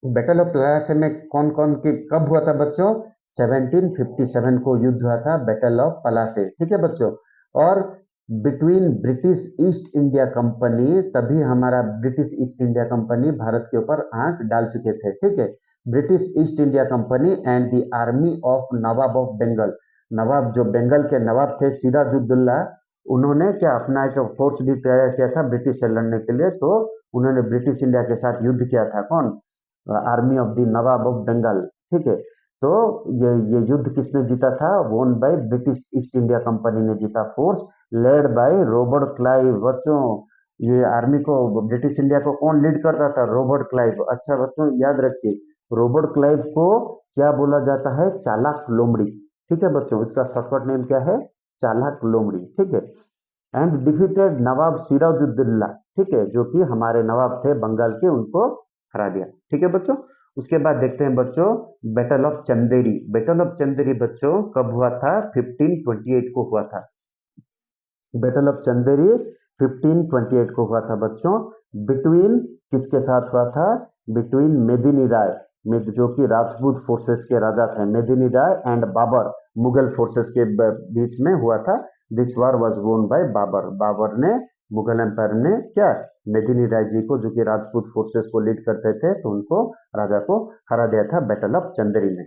बैटल ऑफ प्लासे में कौन कौन की कब हुआ था बच्चों, 1757 को युद्ध हुआ था बैटल ऑफ प्लासे, ठीक है बच्चों। और between British East India company, तभी हमारा British East India company Bharat के ऊपर आंख डाल चुके थे, ठीक है। British East India company and the army of nawab of Bengal, nawab जो बंगाल के नवाब थे सिराजुद्दौला, उन्होंने क्या अपना एक फोर्स भी तैयार किया था ब्रिटिश से लड़ने के लिए। तो उन्होंने ब्रिटिश इंडिया के साथ युद्ध किया था, कौन, army of the nawab of Bengal, ठीक है। तो ये युद्ध किसने जीता था, won by British East India Company ने जीता, force led by Robert Clive बच्चों। ये आर्मी को, ब्रिटिश इंडिया को कौन लीड करता था, रॉबर्ट क्लाइव। अच्छा बच्चों याद रखिए रॉबर्ट क्लाइव को क्या बोला जाता है, चालाक लोमड़ी, ठीक है बच्चों। इसका शॉर्टकट नेम क्या है, चालाक लोमड़ी, ठीक है। एंड डिफीटेड नवाब सिराजुद्दौला, ठीक है, जो कि हमारे नवाब थे बंगाल के, उनको हरा दिया, ठीक है बच्चों। उसके बाद देखते हैं बच्चों battle of Chanderi. Battle of Chanderi बच्चों कब हुआ था, 1528 को हुआ था। बैटल ऑफ चंदेरी 1528 को हुआ था बच्चों। बिटवीन किसके साथ हुआ था, बिटवीन मेदिनी राय, जो कि राजपूत फोर्सेस के राजा थे, मेदिनी राय एंड बाबर, मुगल फोर्सेस के बीच में हुआ था। This war was won by Babar, Babar ने, मुगल एम्पायर ने क्या, मेदिनी राय जी को, जो कि राजपूत फोर्सेस को लीड करते थे, तो उनको, राजा को हरा दिया था बैटल ऑफ चंदेरी में।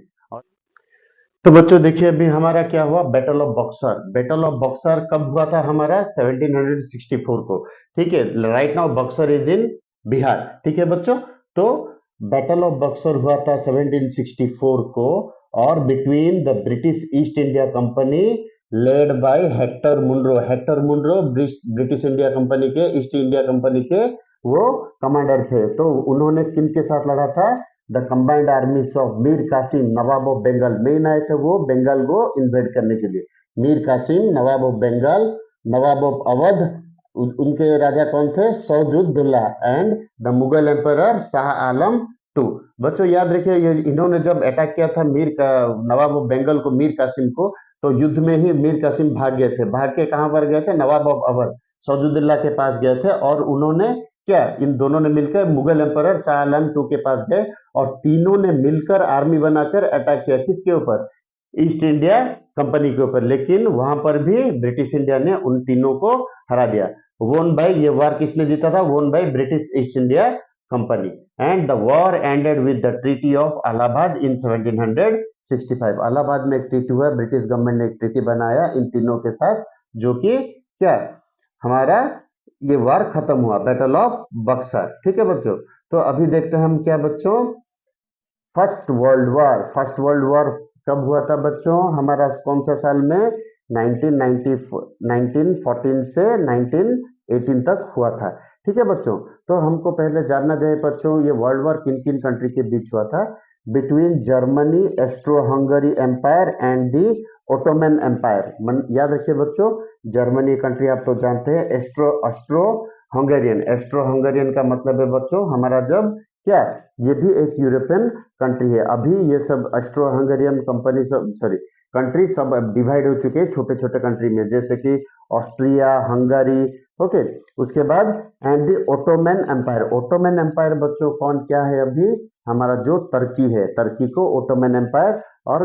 तो बच्चों देखिए अभी हमारा क्या हुआ, battle of Buxar. Battle of Buxar कब हुआ था हमारा, 1764 को, ठीक है। Right now Buxar is in Bihar, ठीक है बच्चों। तो बैटल ऑफ बक्सर हुआ था 1764 को, और between the British East India Company led by Hector Munro. Hector Munro British India company के, ईस्ट इंडिया कंपनी के वो कमांडर थे। तो उन्होंने किन के साथ लड़ा था, the combined armies of Mir Qasim nawab of Bengal, मेन आए थे वो बंगाल को इन्वेड करने के लिए। मीर कासिम नवाब ऑफ बंगाल, नवाब ऑफ अवध, उनके राजा कौन थे, Shujauddaula, and the Mughal emperor Shah Alam two. बच्चों याद रखिए ये इन्होंने जब अटैक किया था नवाब ऑफ बंगाल को, मीर कासिम को, तो युद्ध में ही मीर कासिम भाग गए थे। भाग के कहां पर गए थे, नवाब ऑफ अवध सौजुद्दौला के पास गए थे, और उन्होंने क्या, इन दोनों ने मिलकर मुगल एम्परर शाह आलम टू के पास गए, और तीनों ने मिलकर आर्मी बनाकर अटैक किया, किसके ऊपर, ईस्ट इंडिया कंपनी के ऊपर। लेकिन वहां पर भी ब्रिटिश इंडिया ने उन तीनों को हरा दिया। वोन बाय, ये वार किसने जीता था, won by British East India company. And the war ended with the treaty of Allahabad in 1765। Allahabad में एक ट्रीटी हुआ, ब्रिटिश गवर्नमेंट ने एक ट्रीटी बनाया इन तीनों के साथ, जो कि क्या, हमारा ये वार खत्म हुआ, बैटल ऑफ बक्सर, ठीक है बच्चों। तो अभी देखते हैं हम क्या बच्चों, first world war. First world war कब हुआ था बच्चों, हमारा कौन सा साल में, 1914 से 1918 तक हुआ था, ठीक है बच्चों। तो हमको पहले जानना चाहिए बच्चों ये वर्ल्ड वॉर किन किन कंट्री के बीच हुआ था, between Germany, Austro Hungary empire and the Ottoman empire. याद रखिए बच्चों, जर्मनी कंट्री आप तो जानते हैं, एस्ट्रो हंगेरियन, एस्ट्रो हंगेरियन का मतलब है बच्चों हमारा जब क्या, ये भी एक यूरोपियन कंट्री है। अभी ये सब एस्ट्रो हंगेरियन कंपनी सब, सॉरी, कंट्री सब डिवाइड हो चुके हैं छोटे छोटे कंट्री में, जैसे कि ऑस्ट्रिया, हंगरी, ओके। उसके बाद and the Ottoman empire. Ottoman empire बच्चों कौन क्या है, अभी हमारा जो तुर्की है, तुर्की को ओटोमन एम्पायर और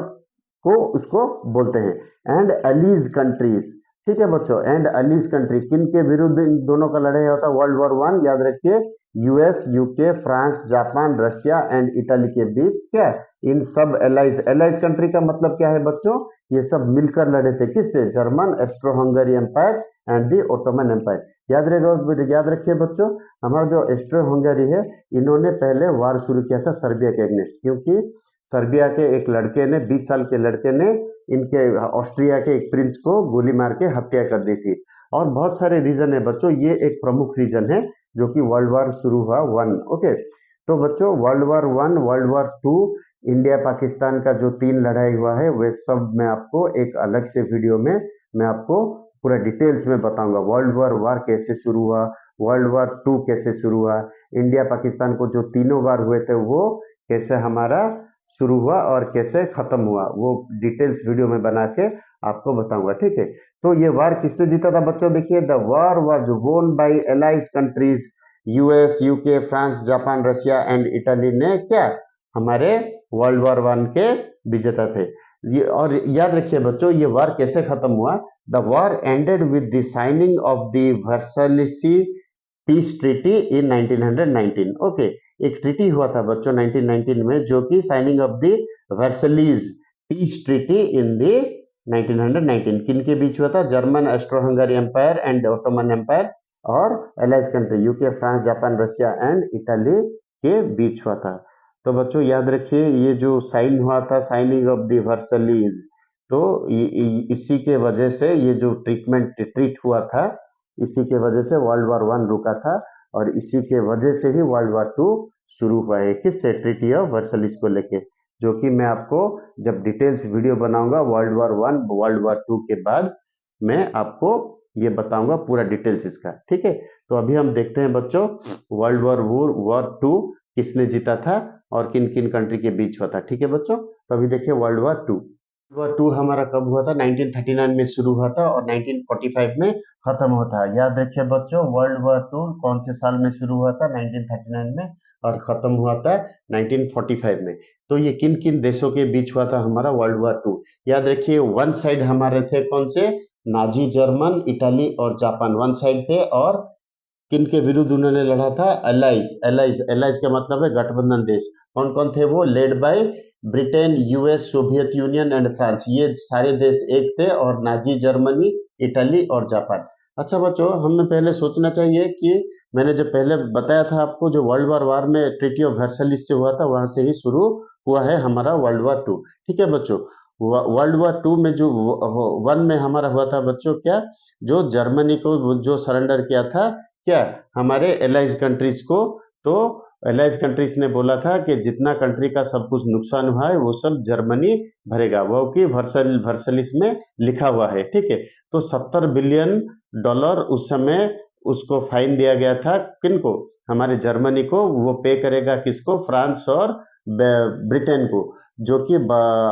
को उसको बोलते हैं। एंड अलीज कंट्रीज, ठीक है बच्चों, एंड अलीज कंट्री, किन के विरुद्ध इन दोनों का लड़ाई होता है, वर्ल्ड वॉर वन, याद रखिए US, UK, France, Japan, Russia and Italy के बीच क्या, इन सब एलाइज, एलाइज कंट्री का मतलब क्या है बच्चों, ये सब मिलकर लड़े थे, किससे, German Austro Hungary empire and the Ottoman empire. याद रखिए बच्चों, हमारा जो एस्ट्रो हंगरी है, इन्होंने पहले वार शुरू किया था सर्बिया के अगेंस्ट, क्योंकि सर्बिया के एक लड़के ने, 20 साल के लड़के ने इनके ऑस्ट्रिया के एक प्रिंस को गोली मार के हत्या कर दी थी। और बहुत सारे रीजन है बच्चों, ये एक प्रमुख रीजन है जो कि वर्ल्ड वार शुरू हुआ वन। ओके, तो बच्चों world war one, world war two, India Pakistan का जो 3 लड़ाई हुआ है, वे सब मैं आपको एक अलग से वीडियो में मैं आपको पूरा डिटेल्स में बताऊंगा। वर्ल्ड वार वार कैसे शुरू हुआ, वर्ल्ड वार टू कैसे शुरू हुआ, इंडिया पाकिस्तान को जो तीनों वार हुए थे वो कैसे हमारा शुरू हुआ और कैसे खत्म हुआ, वो डिटेल्स वीडियो में बना के आपको बताऊंगा, ठीक है। तो ये वार किसने जीता था बच्चों, देखिए, the war was won by allies countries, US, UK, France, Japan, Russia and Italy ने क्या, हमारे वर्ल्ड वार वन के विजेता थे ये। और याद रखिए बच्चों, ये वार कैसे खत्म हुआ, the war ended with the signing of the Versailles peace treaty in 1919। Okay, एक ट्रीटी हुआ था बच्चों 1919 में, जो कि signing of the Versailles peace treaty in the 1919 किन के बीच हुआ था, German Austro Hungary empire and Ottoman empire और allies country UK, France, Japan, Russia and Italy के बीच हुआ था। तो बच्चों याद रखिए, ये जो साइन हुआ था, साइनिंग ऑफ द वर्सलीज, तो इसी के वजह से ये जो ट्रीट हुआ था, इसी के वजह से वर्ल्ड वार वन रुका था और इसी के वजह से ही वर्ल्ड वार टू शुरू हुआ है, किससे, ट्रीटी ऑफ वर्सलिस को लेके, जो कि मैं आपको जब डिटेल्स वीडियो बनाऊंगा world war one, world war two के बाद, मैं आपको ये बताऊंगा पूरा डिटेल्स इसका, ठीक है। तो अभी हम देखते हैं बच्चों, वर्ल्ड वार टू किसने जीता था और किन किन कंट्री के बीच हुआ था, ठीक है बच्चों। तो अभी देखिए world war two, world war two हमारा कब हुआ था, 1939 में शुरू हुआ था और 1945 में खत्म होता है। याद रखिए बच्चों, वर्ल्ड वार टू कौन से साल में शुरू हुआ था, 1939 में, और खत्म हुआ था 1945 में। तो ये किन किन देशों के बीच हुआ था हमारा वर्ल्ड वार टू, याद रखिए, वन साइड हमारे थे कौन से, नाजी जर्मन, इटली और जापान वन साइड थे, और किन के विरुद्ध उन्होंने लड़ा था, एलाइज, एलाइज का मतलब है गठबंधन देश। कौन कौन थे वो, led by Britain, US, Soviet union and France, ये सारे देश एक थे, और नाजी जर्मनी, इटली और जापान। अच्छा बच्चों, हमें पहले सोचना चाहिए कि मैंने जो पहले बताया था आपको, जो वर्ल्ड वार वार में ट्रीटी ऑफ वर्सलिस से हुआ था, वहां से ही शुरू हुआ है हमारा वर्ल्ड वार टू, ठीक है बच्चों। वर्ल्ड वार टू में जो वन में हमारा हुआ था बच्चों क्या, जो जर्मनी को जो सरेंडर किया था क्या, हमारे एलाइज कंट्रीज को, तो एलाइज कंट्रीज ने बोला था कि जितना कंट्री का सब कुछ नुकसान हुआ है वो सब जर्मनी भरेगा, वो कि वर्सलिस में लिखा हुआ है, ठीक है। तो 70 बिलियन डॉलर उस समय उसको फाइन दिया गया था, किनको, हमारे जर्मनी को, वो पे करेगा किसको, फ्रांस और ब्रिटेन को, जो कि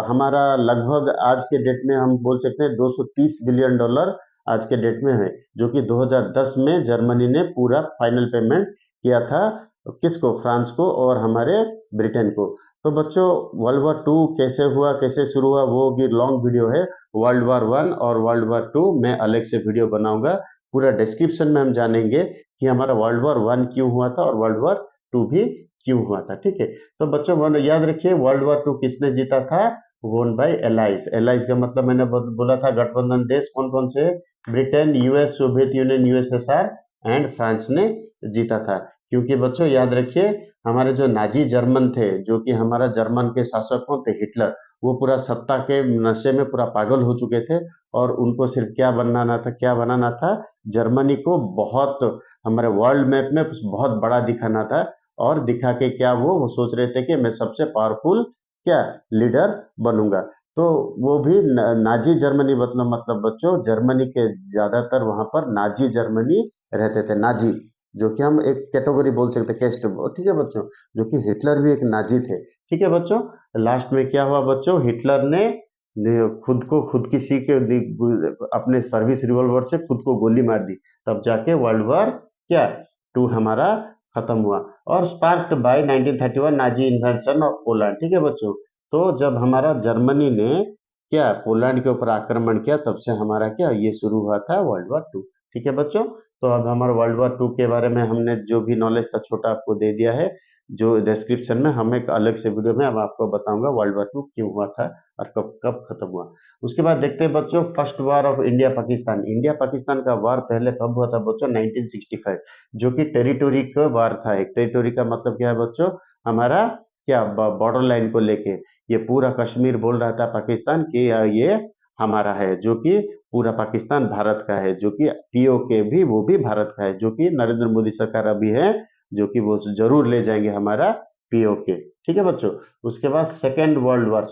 हमारा लगभग आज के डेट में हम बोल सकते हैं 230 बिलियन डॉलर आज के डेट में है, जो कि 2010 में जर्मनी ने पूरा फाइनल पेमेंट किया था, किसको, फ्रांस को और हमारे ब्रिटेन को। तो बच्चों वर्ल्ड वार टू कैसे हुआ, कैसे शुरू हुआ, वो भी लॉन्ग वीडियो है, वर्ल्ड वार वन और वर्ल्ड वार टू मैं अलग से वीडियो बनाऊंगा, पूरा डिस्क्रिप्शन में हम जानेंगे कि हमारा वर्ल्ड वार वन क्यों हुआ था और वर्ल्ड वार टू भी क्यों हुआ था, ठीक है। तो बच्चों याद रखिए, वर्ल्ड वार टू किसने जीता था, वोन बाय एलाइज, एलाइज का मतलब मैंने बोला था गठबंधन देश, कौन कौन से, Britain, US, Soviet union, USSR and France ने जीता था। क्योंकि बच्चों याद रखिए, हमारे जो नाजी जर्मन थे, जो कि हमारा जर्मन के शासक कौन थे, हिटलर, वो पूरा सत्ता के नशे में पूरा पागल हो चुके थे, और उनको सिर्फ क्या बनाना था, जर्मनी को बहुत हमारे वर्ल्ड मैप में बहुत बड़ा दिखाना था, और दिखा के क्या वो सोच रहे थे कि मैं सबसे पावरफुल क्या लीडर बनूंगा। तो वो भी नाजी जर्मनी, मतलब बच्चों जर्मनी के ज्यादातर वहां पर नाजी जर्मनी रहते थे, नाजी, जो कि हम एक कैटेगरी बोल सकते, कैस्ट, ठीक है बच्चों, जो कि हिटलर भी एक नाजी थे, ठीक है बच्चों। लास्ट में क्या हुआ बच्चों, हिटलर ने खुद को, खुद किसी के अपने सर्विस रिवॉल्वर से खुद को गोली मार दी, तब जाके वर्ल्ड वार क्या टू हमारा खत्म हुआ, और sparked by 1931 Nazi invention of Poland, ठीक है बच्चों। तो जब हमारा जर्मनी ने क्या पोलैंड के ऊपर आक्रमण किया, तब से हमारा क्या ये शुरू हुआ था वर्ल्ड वार टू, ठीक है बच्चों। तो अब हमारा वर्ल्ड वॉर 2 के बारे में हमने जो भी नॉलेज था छोटा आपको दे दिया है, जो डिस्क्रिप्शन में हम एक अलग से वीडियो में अब आपको बताऊंगा वर्ल्ड वॉर 2 क्यों हुआ था और कब कब खत्म हुआ। उसके बाद देखते हैं बच्चों first war of India Pakistan. India Pakistan का वार पहले कब हुआ था बच्चों? 1965, जो कि टेरिटोरी का वार था। एक टेरिटोरी का मतलब क्या है बच्चों? हमारा क्या बॉर्डर लाइन को लेके ये पूरा कश्मीर बोल रहा था पाकिस्तान कि ये हमारा है, जो कि पूरा पाकिस्तान भारत का है, जो कि पीओके भी वो भी भारत का है, जो कि नरेंद्र मोदी सरकार अभी है, जो कि वो जरूर ले जाएंगे हमारा पीओके। ठीक है बच्चों। उसके बाद सेकेंड वर्ल्ड वार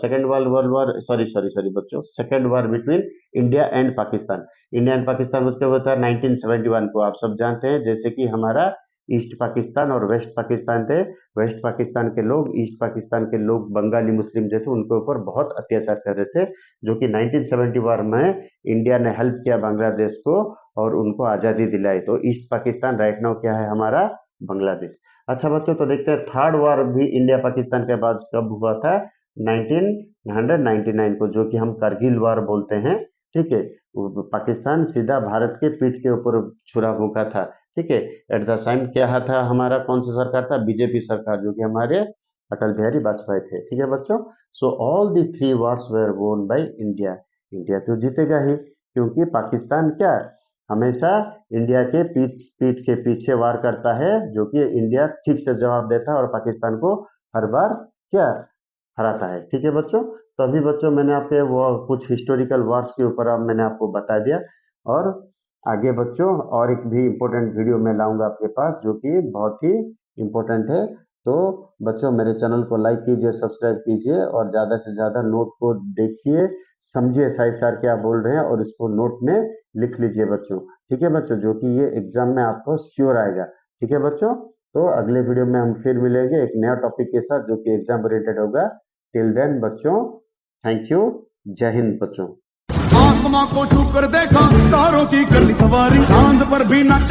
सॉरी बच्चों, second war between India and Pakistan. India and Pakistan उसके बाद था 1971 को। आप सब जानते हैं जैसे कि हमारा ईस्ट पाकिस्तान और वेस्ट पाकिस्तान थे। वेस्ट पाकिस्तान के लोग, ईस्ट पाकिस्तान के लोग बंगाली मुस्लिम जो थे उनके ऊपर बहुत अत्याचार कर रहे थे, जो कि 1971 में इंडिया ने हेल्प किया बांग्लादेश को और उनको आज़ादी दिलाई। तो ईस्ट पाकिस्तान राइट नाउ क्या है हमारा? बांग्लादेश। अच्छा बच्चों, तो देखते हैं थर्ड वार भी इंडिया पाकिस्तान के बाद कब हुआ था? 1999 को, जो कि हम करगिल वार बोलते हैं। ठीक है, पाकिस्तान सीधा भारत के पीठ के ऊपर छुरा भूखा था। ठीक है, एट द टाइम क्या था हमारा? कौन सा सरकार था? बीजेपी सरकार, जो कि हमारे अटल बिहारी वाजपेयी थे। ठीक है बच्चों। So all the three wars were won by India. India तो जीतेगा ही, क्योंकि पाकिस्तान क्या हमेशा इंडिया के पीठ के पीछे वार करता है, जो कि इंडिया ठीक से जवाब देता है और पाकिस्तान को हर बार क्या हराता है। ठीक है बच्चों। तो अभी बच्चों मैंने आपके वो कुछ हिस्टोरिकल वार्स के ऊपर अब मैंने आपको बता दिया, और आगे बच्चों और एक भी इम्पोर्टेंट वीडियो मैं लाऊंगा आपके पास, जो कि बहुत ही इम्पोर्टेंट है। तो बच्चों मेरे चैनल को लाइक कीजिए, सब्सक्राइब कीजिए और ज़्यादा से ज़्यादा नोट को देखिए, समझिए साहिब सर क्या बोल रहे हैं और इसको नोट में लिख लीजिए बच्चों। ठीक है बच्चों, जो कि ये एग्जाम में आपको श्योर आएगा। ठीक है बच्चों। तो अगले वीडियो में हम फिर मिलेंगे एक नया टॉपिक के साथ, जो कि एग्जाम ओरिएंटेड होगा। टिल देन बच्चों, थैंक यू। जय हिंद बच्चों। आसमां को छू कर देखा तारों की कर ली सवारी, चांद पर भी नाचे।